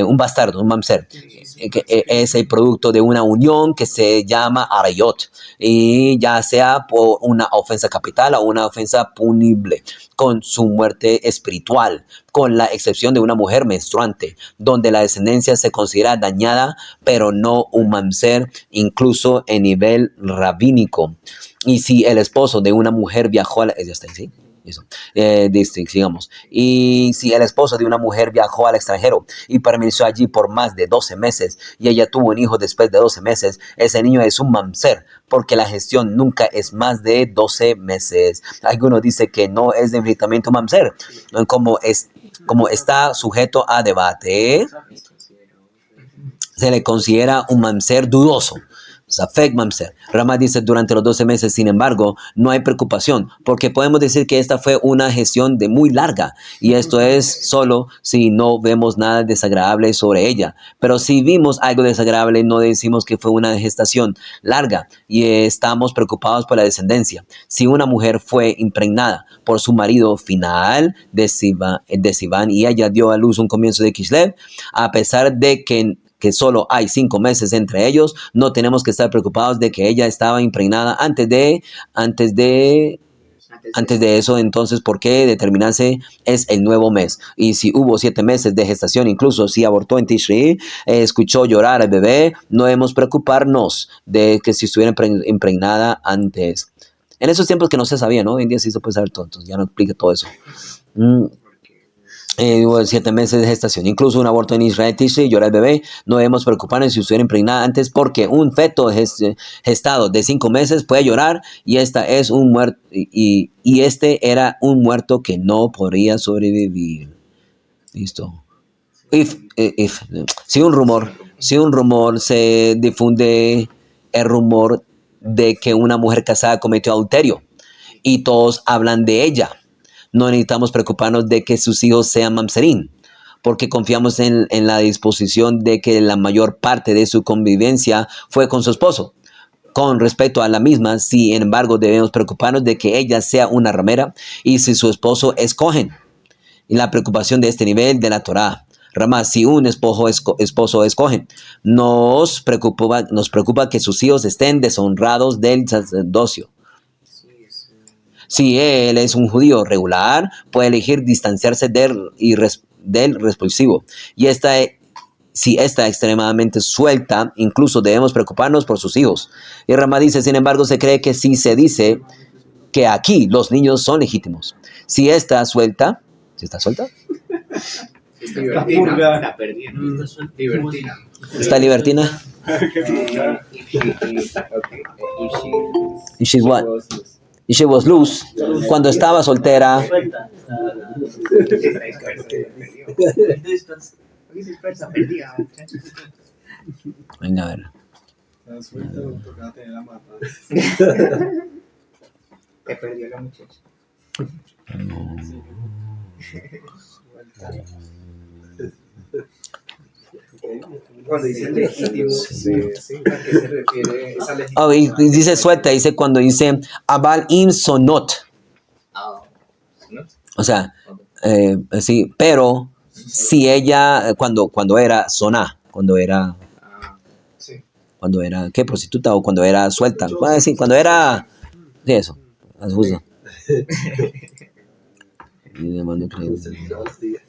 Un bastardo, un mamzer, que es el producto de una unión que se llama arayot, y ya sea por una ofensa capital o una ofensa punible, con su muerte espiritual, con la excepción de una mujer menstruante, donde la descendencia se considera dañada, pero no un mamzer, incluso en nivel rabínico. Y si el esposo de una mujer viajó a la... Ya está, ¿sí? Eso. Sigamos. Y si el esposo de una mujer viajó al extranjero y permaneció allí por más de 12 meses y ella tuvo un hijo después de 12 meses, ese niño es un mamzer, porque la gestión nunca es más de 12 meses. Algunos dicen que no es definitivamente un mamzer, como está sujeto a debate, se le considera un mamzer dudoso. Safek mamzer. Ramá dice, durante los 12 meses, sin embargo, no hay preocupación, porque podemos decir que esta fue una gestión de muy larga, y esto es solo si no vemos nada desagradable sobre ella. Pero si vimos algo desagradable, no decimos que fue una gestación larga, y estamos preocupados por la descendencia. Si una mujer fue impregnada por su marido final de Sivan, y ella dio a luz un comienzo de Kislev, a pesar de que solo hay 5 meses entre ellos, no tenemos que estar preocupados de que ella estaba impregnada antes de eso. Entonces, ¿por qué determinarse es el nuevo mes? Y si hubo 7 meses de gestación, incluso si abortó en Tishri, escuchó llorar al bebé, no debemos preocuparnos de que si estuviera impregnada antes. En esos tiempos que no se sabía, ¿no? Hoy en día sí se puede saber todo, entonces ya no explica todo eso. 7 meses de gestación, incluso un aborto en Israel, Tishri, llora el bebé, no debemos preocuparnos si estuviera impregnada antes, porque un feto gestado de 5 meses puede llorar, y esta es un muerto, y este era un muerto que no podría sobrevivir. Listo. Si un rumor se difunde, el rumor de que una mujer casada cometió adulterio y todos hablan de ella, no necesitamos preocuparnos de que sus hijos sean mamzerín, porque confiamos en la disposición de que la mayor parte de su convivencia fue con su esposo. Con respecto a la misma, sin embargo, debemos preocuparnos de que ella sea una ramera, y si su esposo es cohen. Y la preocupación de este nivel de la Torá. Ramá, si un esposo es cohen, nos preocupa que sus hijos estén deshonrados del sacerdocio. Si él es un judío regular, puede elegir distanciarse del repulsivo. Y si está extremadamente suelta, incluso debemos preocuparnos por sus hijos. Y Ramá dice, sin embargo, se cree que si se dice que aquí los niños son legítimos. Si está suelta, Libertina, la perdida. Libertina. ¿Está libertina? Okay. Y she was loose. Cuando estaba soltera. Venga, a ver. Te perdió la muchacha. Cuando dice legítimo, ¿a qué se refiere esa legitimación? Oh, y dice suelta, dice cuando dice Abal im sonot. O sea, sí, pero si ella, cuando era soná, Sí. cuando era, ¿qué? Prostituta, o cuando era suelta. Sí, cuando era, sí, eso, justo.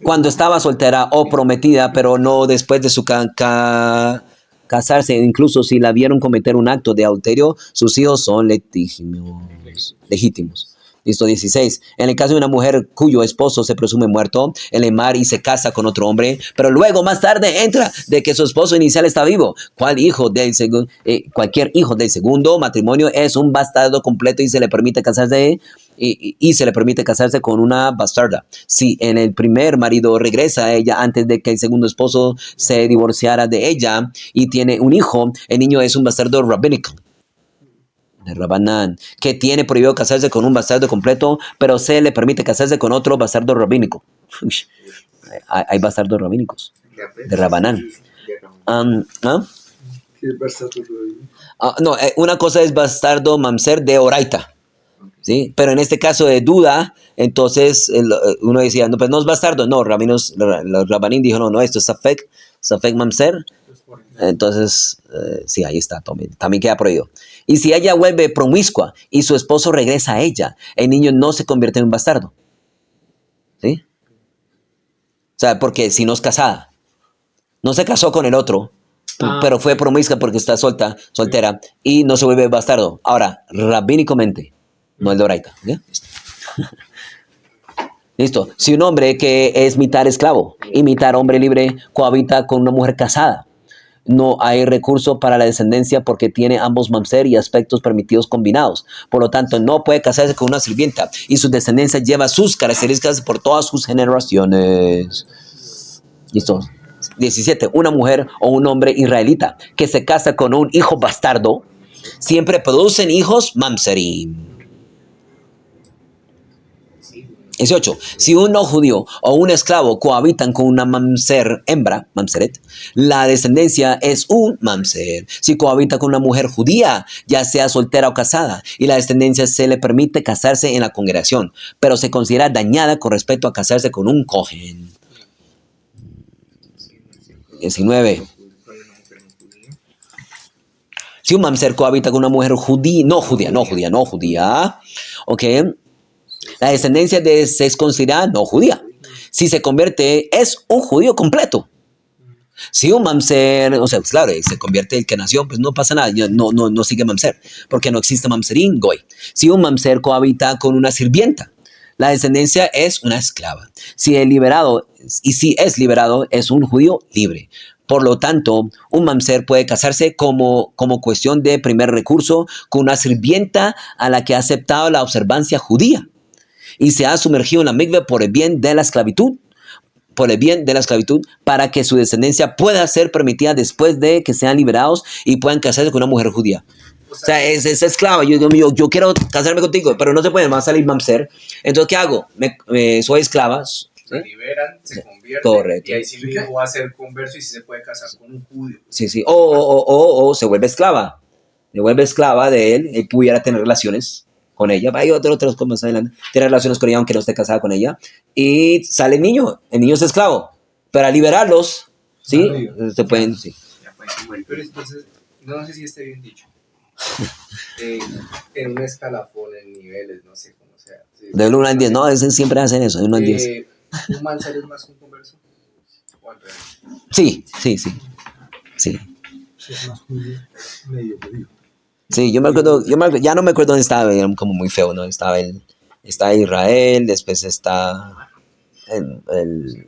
Cuando estaba soltera o prometida, pero no después de su casarse, incluso si la vieron cometer un acto de adulterio, sus hijos son legítimos. Listo, 16. En el caso de una mujer cuyo esposo se presume muerto en el mar y se casa con otro hombre, pero luego más tarde entra de que su esposo inicial está vivo. Cualquier hijo del segundo matrimonio es un bastardo completo y se le permite casarse y se le permite casarse con una bastarda. Si en el primer marido regresa a ella antes de que el segundo esposo se divorciara de ella y tiene un hijo, el niño es un bastardo rabínico. De Rabanán, que tiene prohibido casarse con un bastardo completo, pero se le permite casarse con otro bastardo rabínico. Uy, hay bastardos rabínicos. De Rabanán. ¿Qué bastardo rabínico? No, una cosa es bastardo mamzer de oraita, ¿sí? Pero en este caso de duda, entonces uno decía, no, pues no es bastardo, no, los rabanín dijo, no, esto es safek mamzer. Entonces, sí, ahí está, también queda prohibido. Y si ella vuelve promiscua y su esposo regresa a ella, el niño no se convierte en un bastardo. ¿Sí? O sea, porque si no es casada, no se casó con el otro, pero fue promiscua porque está soltera, y no se vuelve bastardo. Ahora, rabínicamente, no el de oraita. ¿Sí? Listo. Si un hombre que es mitad esclavo y mitad hombre libre cohabita con una mujer casada, no hay recurso para la descendencia porque tiene ambos mamzer y aspectos permitidos combinados. Por lo tanto, no puede casarse con una sirvienta y su descendencia lleva sus características por todas sus generaciones. Listo. 17. Una mujer o un hombre israelita que se casa con un hijo bastardo siempre producen hijos mamzerim. 18. Si un no judío o un esclavo cohabitan con una mamzer hembra, mamzeret, la descendencia es un mamzer. Si cohabita con una mujer judía, ya sea soltera o casada, y la descendencia se le permite casarse en la congregación, pero se considera dañada con respecto a casarse con un cohen. 19. Si un mamzer cohabita con una mujer no judía, ¿ok? La descendencia es considerada no judía. Si se convierte, es un judío completo. Si un mamzer, o sea, pues claro, se convierte el que nació, pues no pasa nada, no sigue mamzer, porque no existe mamzerín goy. Si un mamzer cohabita con una sirvienta, la descendencia es una esclava. Si es liberado, es un judío libre. Por lo tanto, un mamzer puede casarse como cuestión de primer recurso con una sirvienta a la que ha aceptado la observancia judía y se ha sumergido en la mikve por el bien de la esclavitud, para que su descendencia pueda ser permitida después de que sean liberados y puedan casarse con una mujer judía. O sea, es esclava. Yo quiero casarme contigo, pero no se puede, me va a salir mamzer. Entonces, ¿qué hago? Soy esclava. Se liberan, se convierten. Correcto. Y ahí sí mismo va a ser converso y sí se puede casar con un judío. Sí. O se vuelve esclava. Se vuelve esclava de él. Él pudiera tener relaciones con ella. Hay otras cosas más adelante. Tiene relaciones con ella aunque no esté casada con ella. Y sale el niño. El niño es esclavo. Pero al liberarlos, ¿sí? Se pueden, sí. Pero entonces, no sé si esté bien dicho. En un escalafón, en niveles, no sé cómo sea. Sí, del 1 al 10, no, siempre hacen eso, de 1 al 10. ¿Un mamzer es más un converso? ¿O al revés? Sí. Es más judío, medio judío. Sí, yo me acuerdo, ya no me acuerdo dónde estaba, era como muy feo, ¿no? Está Israel, después está el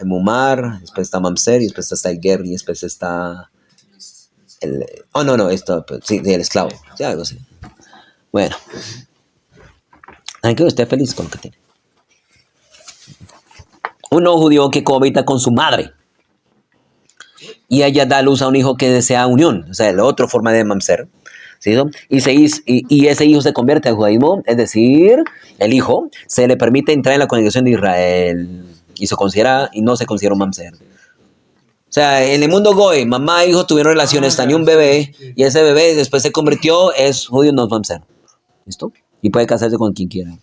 Mumar, después está Mamzer, y después está el Ger, y después está el esclavo, sí, algo así. Bueno, hay que esté feliz con lo que tiene. Un no judío que cohabita con su madre y ella da luz a un hijo que desea unión, o sea, la otra forma de mamzer, ¿sí? Y ese hijo se convierte al judaísmo, es decir, el hijo se le permite entrar en la congregación de Israel y no se considera un mamzer. O sea, en el mundo goy, mamá e hijo tuvieron relaciones, tenía un bebé y ese bebé después se convirtió, es judío, no es mamzer. ¿Listo? Y puede casarse con quien quiera.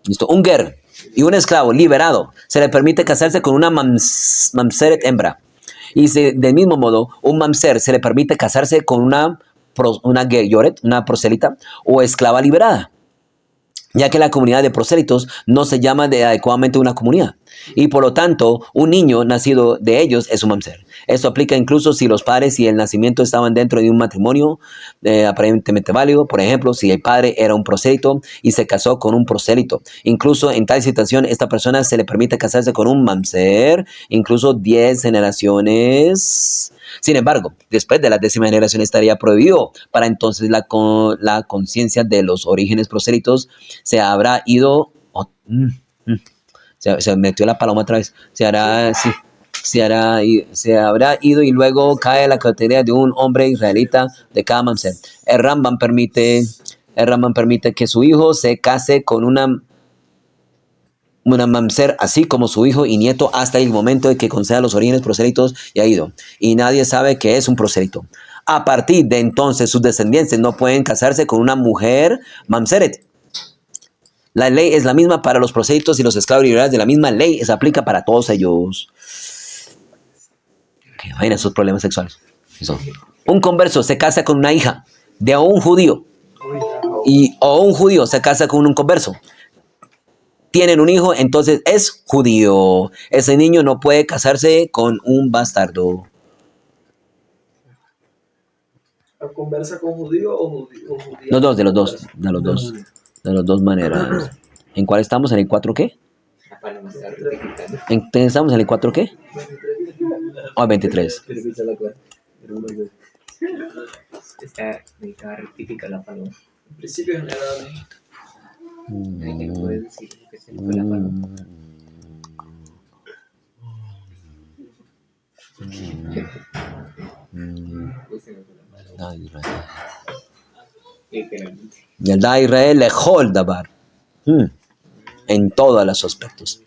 ¿Listo? Un ger y un esclavo liberado se le permite casarse con una mamzeret hembra. Y del mismo modo, un mamzer se le permite casarse con una geryoret, una proselita o esclava liberada, ya que la comunidad de prosélitos no se llama adecuadamente una comunidad. Y por lo tanto, un niño nacido de ellos es un mamzer. Esto aplica incluso si los padres y el nacimiento estaban dentro de un matrimonio aparentemente válido. Por ejemplo, si el padre era un prosélito y se casó con un prosélito. Incluso en tal situación, esta persona se le permite casarse con un mamzer, incluso 10 generaciones. Sin embargo, después de la 10ª generación estaría prohibido. Para entonces la conciencia de los orígenes prosélitos se habrá ido... Se metió la paloma otra vez. Se habrá ido y luego cae la categoría de un hombre israelita de cada mamzer. El Rambam permite que su hijo se case con una mamzer, así como su hijo y nieto, hasta el momento de que conceda los orígenes prosélitos y ha ido. Y nadie sabe que es un prosélito. A partir de entonces, sus descendientes no pueden casarse con una mujer mamzeret. La ley es la misma para los prosélitos y los esclavos liberales de la misma ley. Se aplica para todos ellos. Que vayan esos problemas sexuales. Eso. Un converso se casa con una hija de un judío. O un judío se casa con un converso. Tienen un hijo, entonces es judío. Ese niño no puede casarse con un bastardo. ¿Conversa con judío o judía? Los dos, de los dos. De las dos maneras. ¿En cuál estamos? ¿En el 4 qué? ¿Estamos en el 4 qué? O 23. Está rectifica la palabra. En principio general. ¿Qué puedes decir que se fue la palabra? Literalmente. Yalda Israel lejol dabar. En todos los aspectos.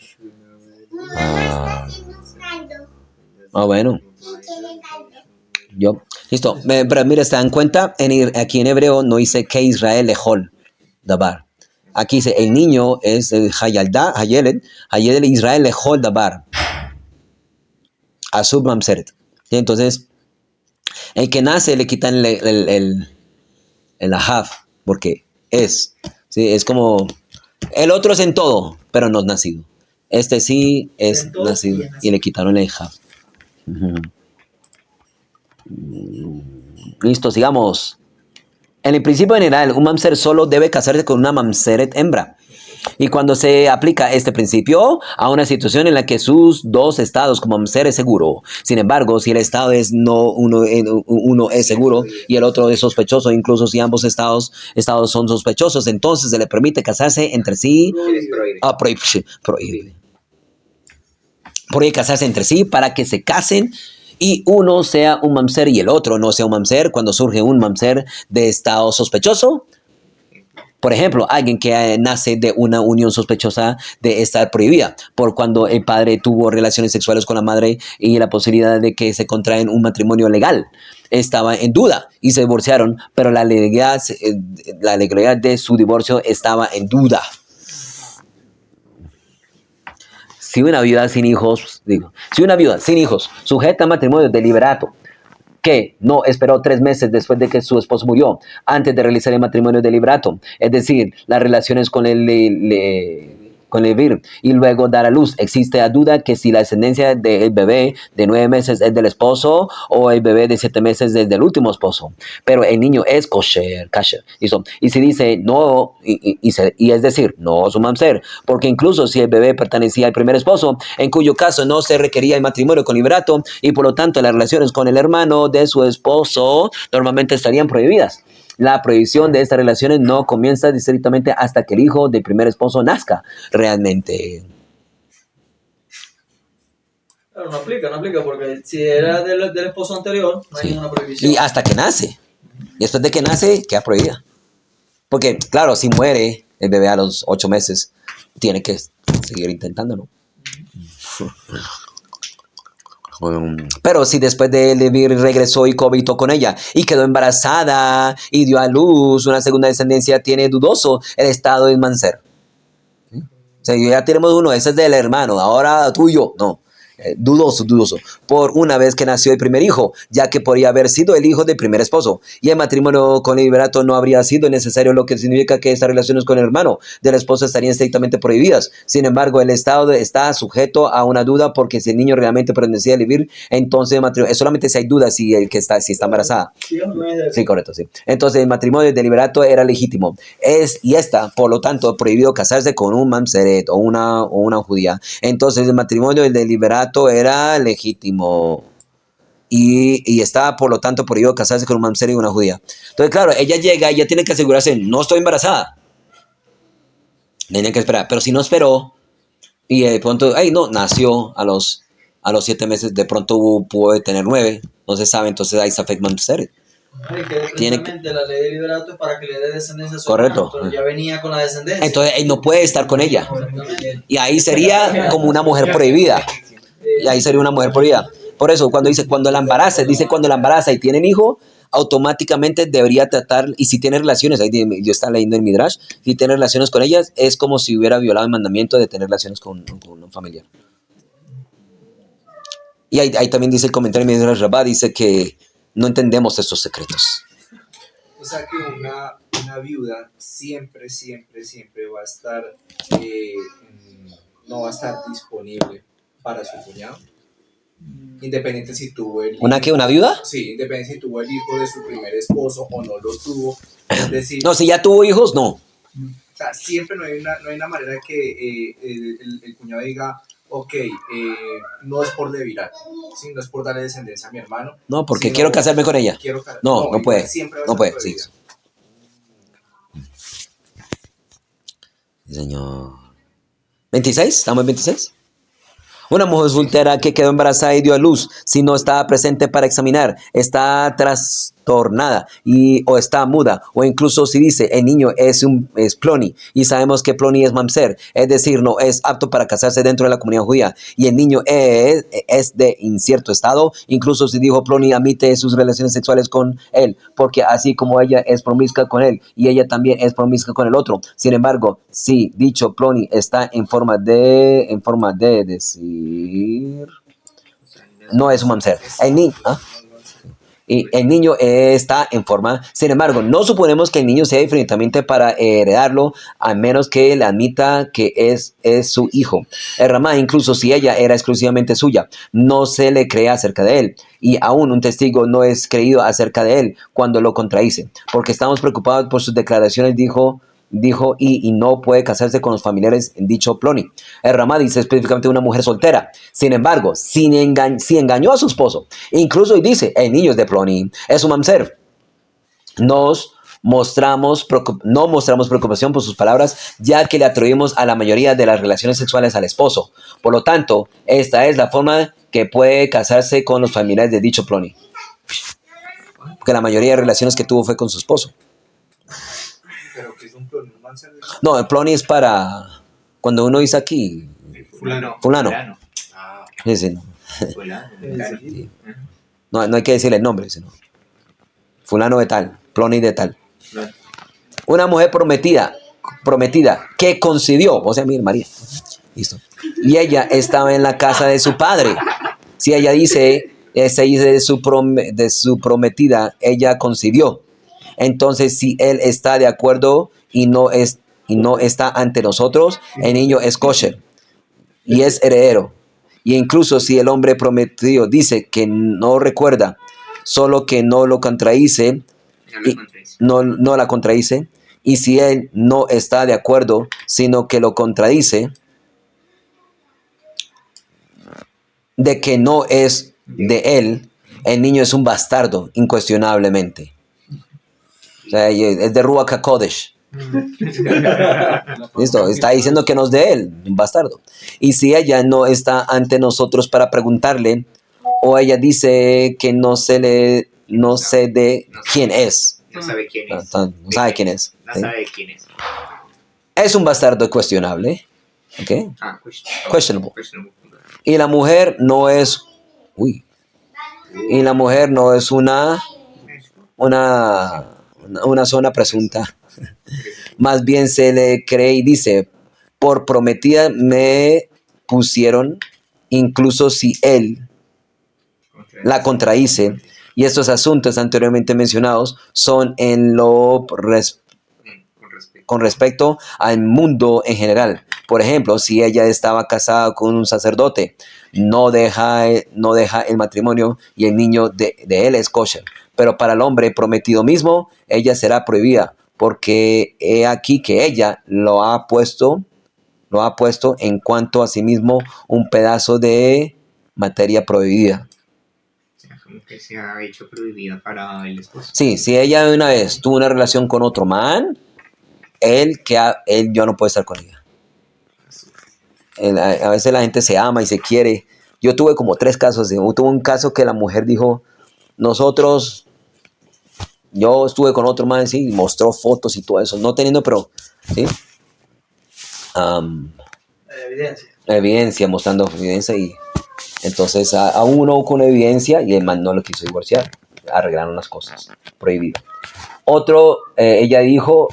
Bueno. Listo. Pero mira, ¿se dan cuenta? Aquí en hebreo no dice que Israel lejol dabar. Aquí dice el niño es Hayalda, Hayeled Israel lejol dabar. Asub mamseret. Entonces, el que nace le quitan el ahav, porque es. ¿Sí? Es como... El otro es en todo, pero no es nacido. Este sí es nacido y le quitaron el ahav. Listo, sigamos. En el principio general, un mamzer solo debe casarse con una mamzeret hembra. Y cuando se aplica este principio a una situación en la que sus dos estados como mamzer es seguro. Sin embargo, si el estado es uno es seguro y el otro es sospechoso, incluso si ambos estados son sospechosos, entonces se le permite casarse entre sí. Prohíbe casarse entre sí para que se casen y uno sea un mamzer y el otro no sea un mamzer cuando surge un mamzer de estado sospechoso. Por ejemplo, alguien que nace de una unión sospechosa de estar prohibida, por cuando el padre tuvo relaciones sexuales con la madre y la posibilidad de que se contraen un matrimonio legal estaba en duda y se divorciaron, pero la legalidad de su divorcio estaba en duda. Si una viuda sin hijos sujeta a matrimonio deliberato, que no esperó 3 meses después de que su esposo murió, antes de realizar el matrimonio deliberato, es decir, las relaciones con el vir, y luego dar a luz, existe la duda que si la descendencia del bebé de 9 meses es del esposo o el bebé de 7 meses es del último esposo, pero el niño es kasher, y se dice no, y es decir, no es un mamzer, porque incluso si el bebé pertenecía al primer esposo, en cuyo caso no se requería el matrimonio con liberato, y por lo tanto las relaciones con el hermano de su esposo normalmente estarían prohibidas. La prohibición de estas relaciones no comienza directamente hasta que el hijo del primer esposo nazca realmente. Claro, no aplica, porque si era del esposo anterior, no hay ninguna prohibición. Y hasta que nace. Y después de que nace, queda prohibida. Porque, claro, si muere el bebé a los 8 meses, tiene que seguir intentándolo. Pero si después de vivir regresó y cohabitó con ella y quedó embarazada y dio a luz una segunda descendencia, tiene dudoso el estado de mamzer. O sea, ya tenemos uno, ese es del hermano, ahora tuyo. No, dudoso, por una vez que nació el primer hijo, ya que podría haber sido el hijo del primer esposo. Y el matrimonio con el liberato no habría sido necesario, lo que significa que estas relaciones con el hermano del esposo estarían estrictamente prohibidas. Sin embargo, el Estado está sujeto a una duda, porque si el niño realmente pretendía vivir, entonces el matrimonio, es solamente si hay duda si si está embarazada. Sí, correcto, sí. Entonces el matrimonio del liberato era legítimo. Y está, por lo tanto, prohibido casarse con un mamseret o una judía. Entonces el matrimonio del liberato era legítimo. Y está, por lo tanto, prohibido casarse con un mamseret y una judía. Entonces, claro, ella llega y ella tiene que asegurarse, no estoy embarazada. Tiene que esperar. Pero si no esperó, y de pronto, no, nació a los 7 meses, de pronto puede tener 9, no se sabe, entonces ahí se afecta mamseret. Tiene que la ley de liberato es para que le dé descendencia a su correcto. hermano, pero ya venía con la descendencia. Entonces él no puede estar con ella. Y ahí sería como una mujer prohibida. Y ahí sería una mujer prohibida. Por eso, cuando la embaraza, dice cuando la embaraza y tienen hijo, automáticamente debería tratar, y si tiene relaciones, ahí yo estaba leyendo en Midrash, si tiene relaciones con ellas, es como si hubiera violado el mandamiento de tener relaciones con un familiar. Y ahí también dice el comentario de Midrash Rabbah, dice que no entendemos estos secretos. O sea que una viuda siempre va a estar, no va a estar disponible para su cuñado. Independiente si tuvo el hijo. ¿Una qué? ¿Una viuda? Sí, independiente si tuvo el hijo de su primer esposo o no lo tuvo. Es decir, no, si ya tuvo hijos, no. O sea, siempre no hay una manera que el cuñado diga, ok, no es por devirar, ¿sí? No es por darle descendencia a mi hermano. No, porque quiero casarme con ella. No puede. No puede, sí. Señor. ¿26? ¿Estamos en 26? Una mujer soltera que quedó embarazada y dio a luz, si no estaba presente para examinar, está trastornada o está muda, o incluso si dice el niño es ploni, y sabemos que ploni es mamzer, es decir, no es apto para casarse dentro de la comunidad judía, y el niño es de incierto estado, incluso si dijo ploni admite sus relaciones sexuales con él, porque así como ella es promiscua con él, y ella también es promiscua con el otro. Sin embargo, si dicho ploni está en forma de decir, no es un mamzer. Y el niño está en forma. Sin embargo, no suponemos que el niño sea definitivamente para heredarlo, a menos que le admita que es su hijo. El Ramá, incluso si ella era exclusivamente suya, no se le cree acerca de él. Y aún un testigo no es creído acerca de él cuando lo contradice. Porque estamos preocupados por sus declaraciones, dijo y no puede casarse con los familiares en dicho ploni. El Ramá dice específicamente una mujer soltera. Sin embargo, si engañó a su esposo, incluso y dice, el niño es de ploni, es un mamzer, no mostramos preocupación por sus palabras, ya que le atribuimos a la mayoría de las relaciones sexuales al esposo. Por lo tanto, esta es la forma que puede casarse con los familiares de dicho ploni. Porque la mayoría de relaciones que tuvo fue con su esposo. ¿Pero qué es un ploni? ¿Un mamzer? No, el ploni es para cuando uno dice aquí fulano. Sí. No hay que decirle el nombre, sino fulano de tal, ploni de tal. Una mujer prometida que concibió, o sea, mire, María, listo. Y ella estaba en la casa de su padre. Si ella dice, de su prometida, ella concibió. Entonces, si él está de acuerdo y no está ante nosotros, el niño es kosher y es heredero. Y incluso si el hombre prometido dice que no recuerda, solo que no lo contradice, no la contradice, y si él no está de acuerdo, sino que lo contradice, de que no es de él, el niño es un bastardo, incuestionablemente. O sea, es de Ruach HaKodesh. Listo, está diciendo que no es de él, un bastardo. Y si ella no está ante nosotros para preguntarle, o ella dice que no sé de quién es. No sabe quién es. No sabe quién es. No sabe quién es. Es un bastardo cuestionable. ¿Okay? Questionable. Y la mujer no es. Y la mujer no es una zona presunta. Más bien se le cree y dice, por prometida me pusieron incluso si él la contradice. Y estos asuntos anteriormente mencionados son en lo con respecto al mundo en general. Por ejemplo, si ella estaba casada con un sacerdote, no deja el matrimonio y el niño de él es kosher. Pero para el hombre prometido mismo, ella será prohibida, porque he aquí que ella lo ha puesto en cuanto a sí mismo un pedazo de materia prohibida. Como que se ha hecho prohibida para el esposo. Sí, si ella una vez tuvo una relación con otro man, él ya no puede estar con ella. A veces la gente se ama y se quiere. Yo tuve como 3 casos. Tuve un caso que la mujer dijo, yo estuve con otro man, sí, y mostró fotos y todo eso, no teniendo, pero, sí, Evidencia. mostrando evidencia, y entonces a uno con evidencia y el man no lo quiso divorciar, arreglaron las cosas, prohibido. Otro, ella dijo,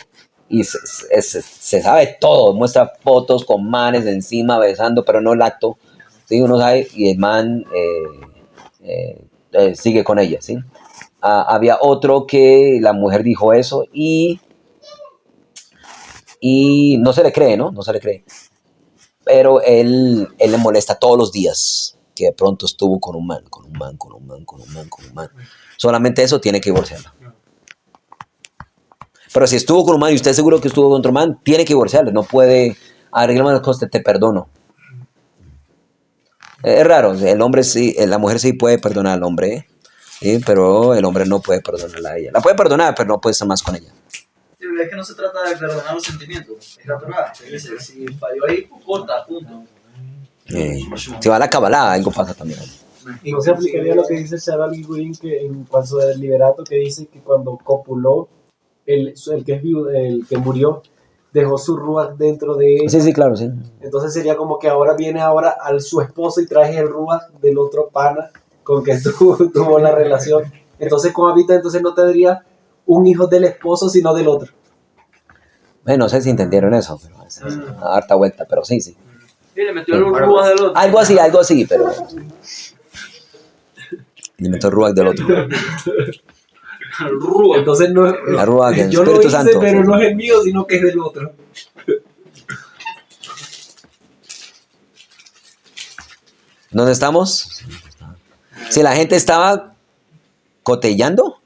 y se sabe todo, muestra fotos con manes encima, besando, pero no el acto, ¿sí? Uno sabe, y el man sigue con ella, ¿sí? Había otro que la mujer dijo eso y no se le cree, ¿no? No se le cree. Pero él le molesta todos los días que de pronto estuvo con un man. Solamente eso tiene que divorciarlo. Pero si estuvo con un man y usted seguro que estuvo con otro man, tiene que divorciarlo. No puede arreglarme las cosas, te perdono. Es raro, el hombre sí, la mujer sí puede perdonar al hombre, ¿sí? Pero el hombre no puede perdonarla a ella. La puede perdonar, pero no puede estar más con ella. Es que no se trata de perdonar los sentimientos, es perdonar. Si falló ahí, pues corta, punto. Si va a la Kabbalah, algo pasa también. No se aplicaría lo que dice Sharal Green que en cuanto del liberato, que dice que cuando copuló, el que es vivo, el que murió, dejó su ruach dentro de ella. Sí, claro, sí. Entonces sería como que ahora viene a su esposo y trae el ruach del otro pana con que tuvo la relación. Entonces cohabita, entonces no tendría un hijo del esposo, sino del otro. Bueno, no sé si entendieron eso, pero es una harta vuelta, pero sí. Sí, le metió el ruach del otro. Algo así, pero... Le metió el ruach del otro. Entonces no, La ruach del yo lo Espíritu hice, Santo. pero no es el mío, sino que es del otro. ¿Dónde estamos? Si la gente estaba cotillando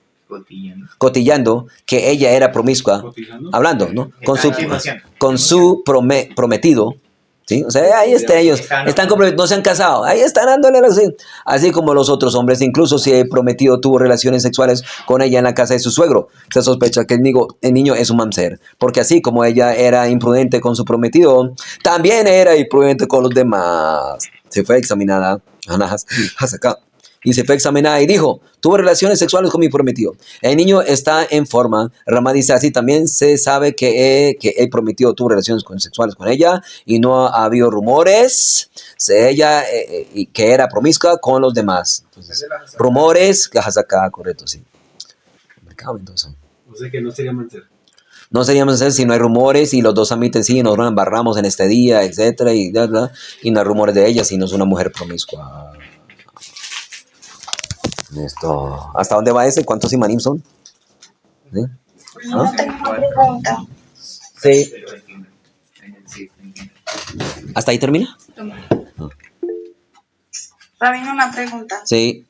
que ella era promiscua, hablando, ¿no? Con su prometido, ¿sí? O sea, ahí están ellos, están comprometidos, no se han casado, ahí están dándole así como los otros hombres, incluso si el prometido tuvo relaciones sexuales con ella en la casa de su suegro, se sospecha que el niño es un mamzer, porque así como ella era imprudente con su prometido, también era imprudente con los demás. Se fue examinada, y se fue examinada y dijo, tuvo relaciones sexuales con mi prometido. El niño está en forma. Ramá dice así, también se sabe que el prometido tuvo relaciones sexuales con ella y no ha habido rumores ella que era promiscua con los demás. Entonces, rumores, correcto, sí. O sea que no sería mancer. No seríamos hacer si no hay rumores y los dos admiten sí, nos embarramos en este día, etcétera, y no hay rumores de ella, sino es una mujer promiscua. Esto. ¿Hasta dónde va ese? ¿Cuántos imanim son? ¿Sí? No tengo una pregunta. Sí. ¿Hasta ahí termina? Rabino, una pregunta. Sí.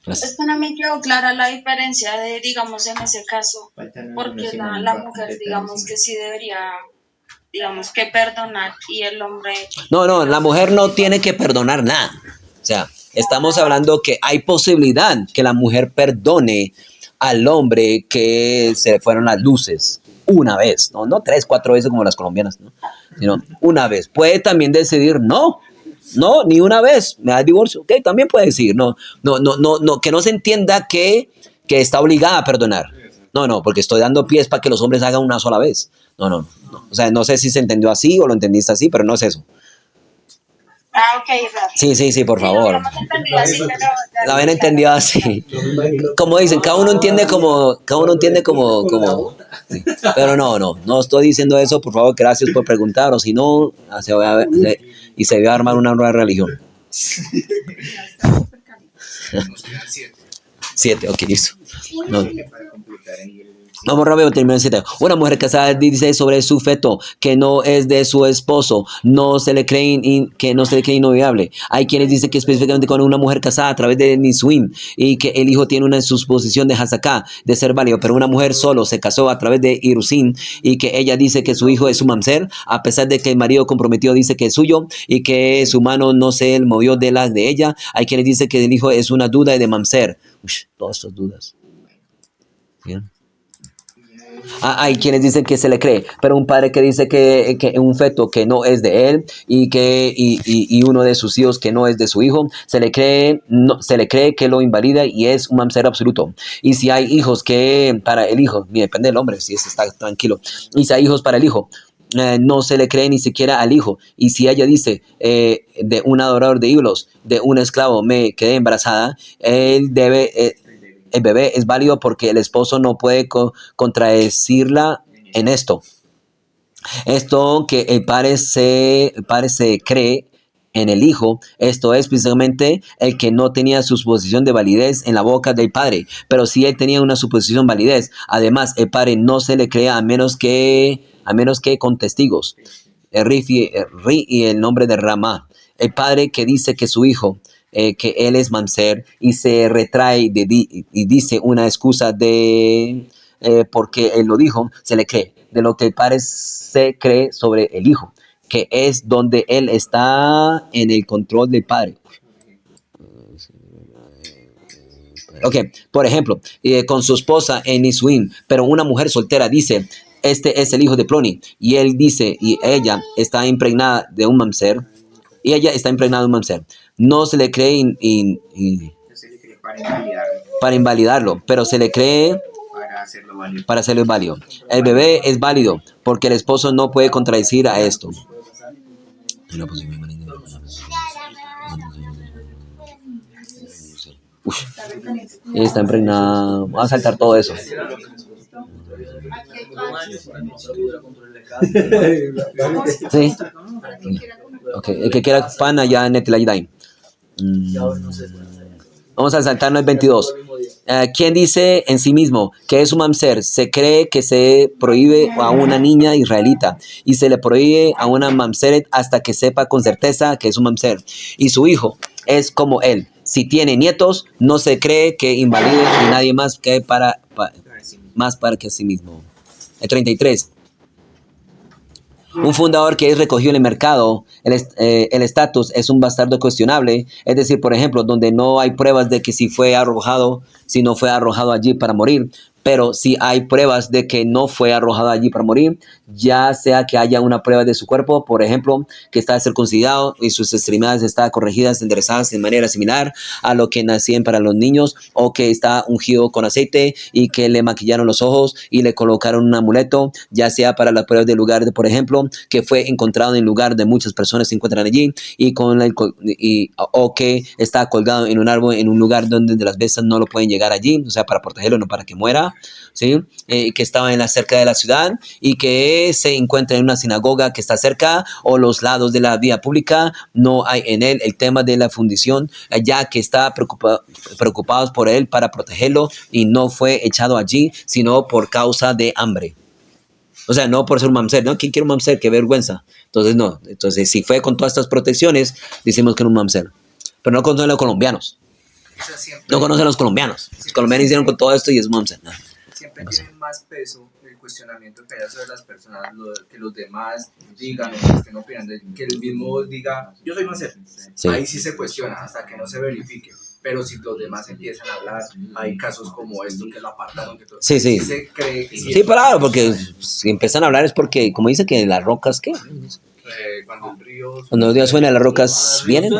Es que no me quedó clara la diferencia de, digamos, en ese caso, porque la mujer, digamos, que sí debería, digamos, que perdonar y el hombre... No, la mujer no tiene que perdonar nada. O sea, estamos hablando que hay posibilidad que la mujer perdone al hombre que se le fueron las luces una vez, no 3, 4 veces como las colombianas, ¿no? Sino una vez. Puede también decidir no, ni una vez, me da el divorcio, ok, también puede decir, no, que no se entienda que está obligada a perdonar. No, porque estoy dando pies para que los hombres hagan una sola vez. No. O sea, no sé si se entendió así o lo entendiste así, pero no es eso. Ah, ok, Rafa. Sí, por favor. No, no entendido así, pero... La habían entendido así. Como dicen, cada uno entiende como sí. Pero no estoy diciendo eso, por favor, gracias por preguntar, o si no, y se debió armar una nueva religión. Nos quedan 7. 7, ok, listo. No. Para completar ahí el... Vamos rápido, termino 7. Una mujer casada dice sobre su feto que no es de su esposo, no se le cree que no se le cree inviolable. Hay quienes dicen que específicamente con una mujer casada a través de Nisuim y que el hijo tiene una suposición de Hazaká de ser válido, pero una mujer solo se casó a través de Irusin y que ella dice que su hijo es su mamzer, a pesar de que el marido comprometido dice que es suyo y que su mano no se movió de las de ella. Hay quienes dicen que el hijo es una duda de mamzer. Todas estas dudas. Bien. Hay quienes dicen que se le cree, pero un padre que dice que un feto que no es de él y uno de sus hijos que no es de su hijo, se le cree que lo invalida y es un mamzer absoluto. Y si hay hijos que para el hijo, depende del hombre, si ese está tranquilo, y si hay hijos para el hijo, no se le cree ni siquiera al hijo. Y si ella dice de un adorador de ídolos, de un esclavo, me quedé embarazada, él debe... el bebé es válido porque el esposo no puede contradecirla en esto. Esto que el padre se cree en el hijo, esto es precisamente el que no tenía su suposición de validez en la boca del padre, pero si él tenía una suposición de validez. Además, el padre no se le crea a menos que con testigos. El Ri y el nombre de Ramá. El padre que dice que su hijo que él es mamzer y se retrae y dice una excusa de porque él lo dijo, se le cree. De lo que el padre se cree sobre el hijo, que es donde él está en el control del padre. Ok, por ejemplo, con su esposa en Nisuim, pero una mujer soltera dice, este es el hijo de Ploni, y él dice, y ella está impregnada de un mamzer, no se le cree No se le cree para invalidarlo, pero se le cree para hacerlo válido. El bebé es válido porque el esposo no puede contradecir a esto. Uf, está impregnada. Vamos a saltar todo eso. Sí. Ok, el que quiera pan allá en Etilaydaim. Vamos a saltarnos el 22. ¿Quién dice en sí mismo que es un mamzer? Se cree que se prohíbe a una niña israelita y se le prohíbe a una mamzeret hasta que sepa con certeza que es un mamzer. Y su hijo es como él. Si tiene nietos, no se cree que invalide y nadie más que para que a sí mismo. El 33. Un fundador que es recogido en el mercado, el estatus es un bastardo cuestionable, es decir, por ejemplo, donde no hay pruebas de que si no fue arrojado allí para morir, pero si hay pruebas de que no fue arrojado allí para morir, ya sea que haya una prueba de su cuerpo, por ejemplo, que está circuncidado y sus extremidades están corregidas, enderezadas de manera similar a lo que nacían para los niños, o que está ungido con aceite y que le maquillaron los ojos y le colocaron un amuleto, ya sea para las pruebas del lugar, por ejemplo, que fue encontrado en lugar de muchas personas se encuentran allí o que está colgado en un árbol en un lugar donde las bestias no lo pueden llegar allí, o sea, para protegerlo, no para que muera. ¿Sí? Que estaba cerca de la ciudad y que se encuentra en una sinagoga que está cerca o los lados de la vía pública, no hay en él el tema de la fundición, ya que está preocupados por él para protegerlo y no fue echado allí, sino por causa de hambre. O sea, no por ser un mamzer, ¿no? ¿Quién quiere un mamzer? ¡Qué vergüenza! Entonces, no. Entonces, si fue con todas estas protecciones, decimos que era un mamzer. Pero no con los colombianos. No conocen a los colombianos. Los colombianos hicieron con todo esto y es un mamzer. ¿No? Siempre tiene más peso el cuestionamiento que haya sobre las personas, que los demás digan o que estén opinando, que el mismo diga, yo soy mamzer. Sí. Ahí sí se cuestiona hasta que no se verifique. Pero si los demás empiezan a hablar, hay casos como esto que lo apartaron. Que todo, sí. Se cree que sí, claro, porque si empiezan a hablar es porque, como dice que las rocas, ¿qué? Cuando el río suena, las rocas vienen.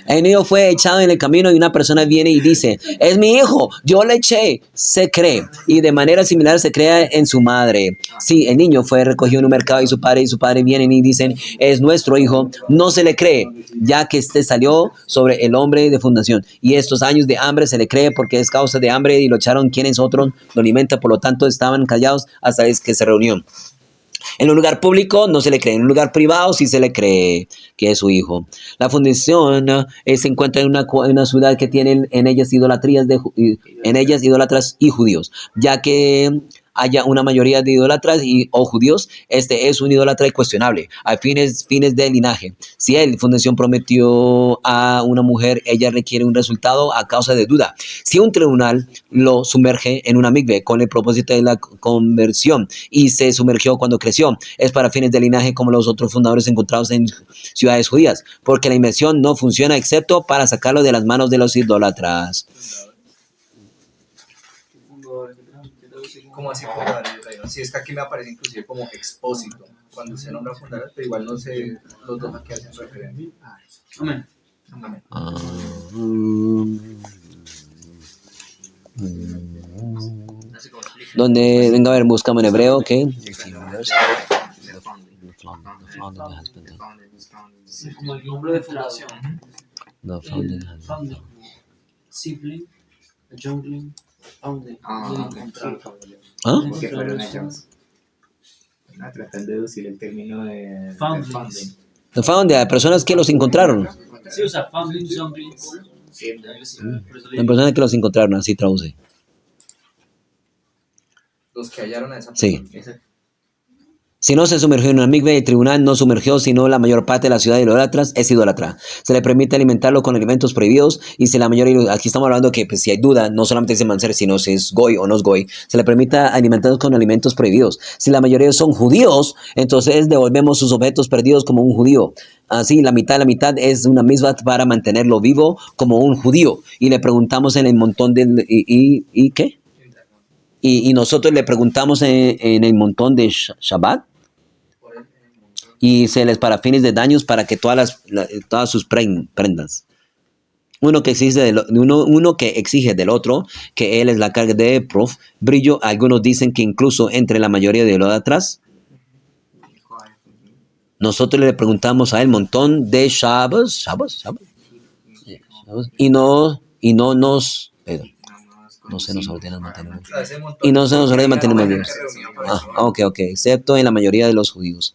El niño fue echado en el camino y una persona viene y dice, es mi hijo, yo le eché. Se cree, y de manera similar se crea en su madre. Si el niño fue recogido en un mercado y su padre vienen y dicen, es nuestro hijo, no se le cree, ya que este salió sobre el hombre de fundación. Y estos años de hambre se le cree porque es causa de hambre y lo echaron quienes otros lo alimentan, por lo tanto estaban callados hasta que se reunió. En un lugar público no se le cree, en un lugar privado sí se le cree que es su hijo. La fundación se encuentra en una ciudad que tiene en ellas idólatras y judíos, ya que haya una mayoría de idólatras o judíos, este es un idólatra cuestionable, a fines de linaje. Si la fundación prometió a una mujer, ella requiere un resultado a causa de duda. Si un tribunal lo sumerge en una migbe con el propósito de la conversión y se sumergió cuando creció, es para fines de linaje como los otros fundadores encontrados en ciudades judías, porque la inmersión no funciona excepto para sacarlo de las manos de los idólatras. ¿Cómo así fundador del reino? Sí, es que aquí me aparece inclusive como expósito. Cuando se nombra fundador, pero igual no sé los dos a qué hacen referencia. Amén. Amén. Donde, venga a ver, búscame en hebreo, ¿ok? Como el nombre de fundación. Founding. Sibling, jungling, founding. ¿Ah? Porque fueron ellos. Tratan de deducir el término de Founding. funding. The founding, personas que los encontraron. Sí, o sea, founding, jungling. Sí, Las personas que los encontraron, así traduce. Los que hallaron a esa Sí. persona. Si no se sumergió en una migbe, el tribunal no sumergió, sino la mayor parte de la ciudad de idólatras es idólatra. Se le permite alimentarlo con alimentos prohibidos y si la mayoría, aquí estamos hablando que pues, si hay duda, no solamente es manser, sino si es goy o no es goy, se le permite alimentarlos con alimentos prohibidos. Si la mayoría son judíos, entonces devolvemos sus objetos perdidos como un judío. Así, la mitad es una misma para mantenerlo vivo como un judío. Y le preguntamos en el montón de... ¿Y qué? Y nosotros le preguntamos en el montón de Shabbat. Y se les para fines de daños para que todas sus prendas. Uno que exige del otro, que él es la carga de prof, brillo. Algunos dicen que incluso entre la mayoría de los de atrás, nosotros le preguntamos a él montón de Shabbat, y no se nos ordena mantener. Y no se nos ordena mantener vivos. Ok, excepto en la mayoría de los judíos.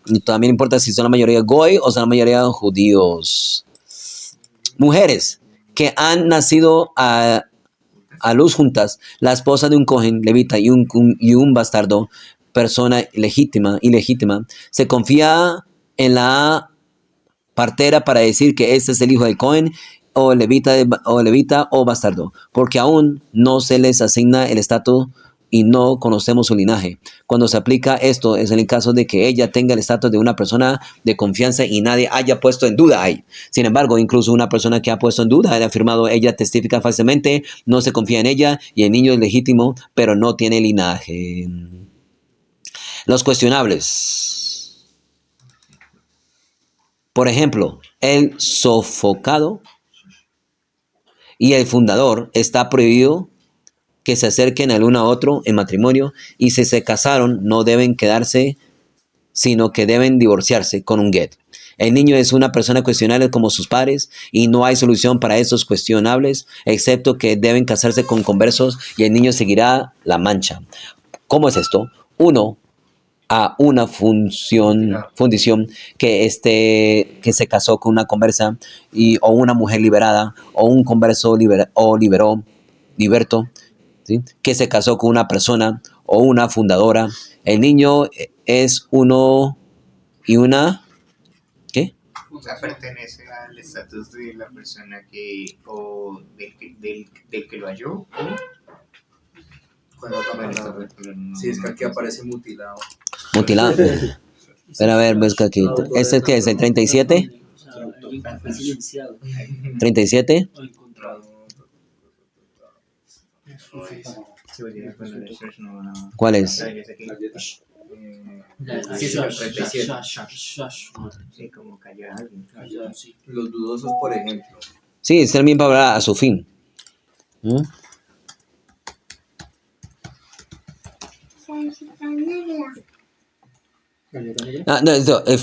Y también importa si son la mayoría goy o son la mayoría judíos. Mujeres que han nacido a luz juntas, la esposa de un cohen, levita y un bastardo, persona ilegítima, se confía en la partera para decir que este es el hijo del cohen o levita o bastardo, porque aún no se les asigna el estatus y no conocemos su linaje. Cuando se aplica esto es en el caso de que ella tenga el estatus de una persona de confianza y nadie haya puesto en duda ahí. Sin embargo, incluso una persona que ha puesto en duda, ha afirmado, ella testifica falsamente, no se confía en ella y el niño es legítimo, pero no tiene linaje. Los cuestionables. Por ejemplo, el sofocado y el fundador está prohibido que se acerquen al uno a otro en matrimonio y si se casaron no deben quedarse, sino que deben divorciarse con un get. El niño es una persona cuestionable como sus padres y no hay solución para estos cuestionables, excepto que deben casarse con conversos y el niño seguirá la mancha. ¿Cómo es esto? Uno a una fundición que se casó con una conversa o una mujer liberada o un converso liberto, ¿sí? Que se casó con una persona o una fundadora. El niño es uno y una, ¿qué? O sea, pertenece al estatus de la persona que, o del que lo halló, Cuando sí, es que aquí aparece mutilado. Mutilado. Pero a ver, ves que aquí. ¿Este qué es? ¿El 37? 37. ¿Cuál es? Sí, es el 37. Sí, como cayó alguien. Los dudosos, por ejemplo. Sí, es también para a su fin. ¿Mm?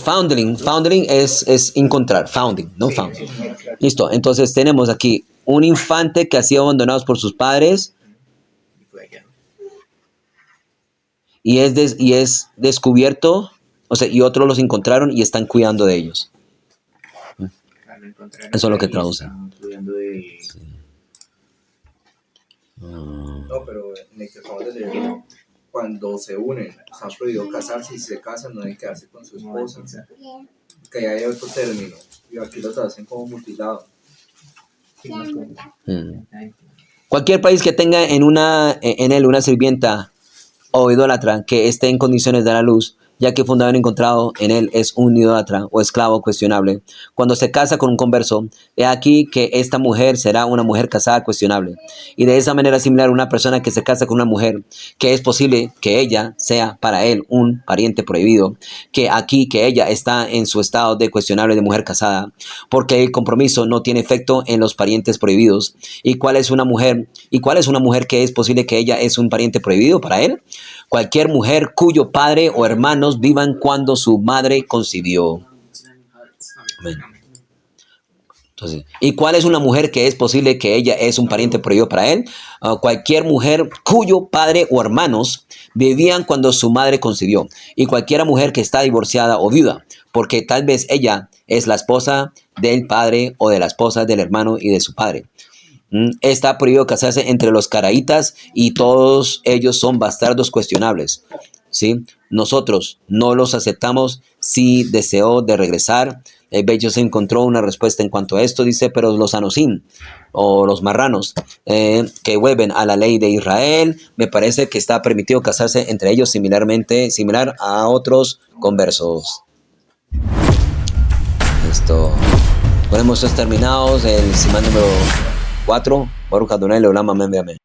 Foundling es encontrar, founding, no found. Listo, entonces tenemos aquí un infante que ha sido abandonado por sus padres y es descubierto, o sea, y otros los encontraron y están cuidando de ellos. Claro, encontraron Eso es lo que ahí, traduce. estaban cuidando de... No, pero en el que acabas de leer, cuando se unen, está prohibido casarse y si se casan no deben quedarse con su esposa. Que ahí hay otro término, y aquí lo hacen como mutilado. Cualquier país que tenga en él una sirvienta o idólatra que esté en condiciones de dar a luz, ya que fundado encontrado en él es un idólatra o esclavo cuestionable. Cuando se casa con un converso, he aquí que esta mujer será una mujer casada cuestionable. Y de esa manera similar, una persona que se casa con una mujer, que es posible que ella sea para él un pariente prohibido, que aquí que ella está en su estado de cuestionable de mujer casada, porque el compromiso no tiene efecto en los parientes prohibidos. ¿Y cuál es una mujer? ¿Y cuál es una mujer que es posible que ella es un pariente prohibido para él? Cualquier mujer cuyo padre o hermanos vivan cuando su madre concibió. Amén. Entonces, ¿y cuál es una mujer que es posible que ella es un pariente prohibido para él? Cualquier mujer cuyo padre o hermanos vivían cuando su madre concibió. Y cualquier mujer que está divorciada o viuda, porque tal vez ella es la esposa del padre o de la esposa del hermano y de su padre. Está prohibido casarse entre los caraítas y todos ellos son bastardos cuestionables. ¿Sí? Nosotros no los aceptamos. Si deseó de regresar, Bello se encontró una respuesta en cuanto a esto. Dice, pero los anosim o los marranos que vuelven a la ley de Israel, me parece que está permitido casarse entre ellos similar a otros conversos. Esto. Ponemos estos terminados, el simán número 4. Baruch Adonai Leolam, amén, amén.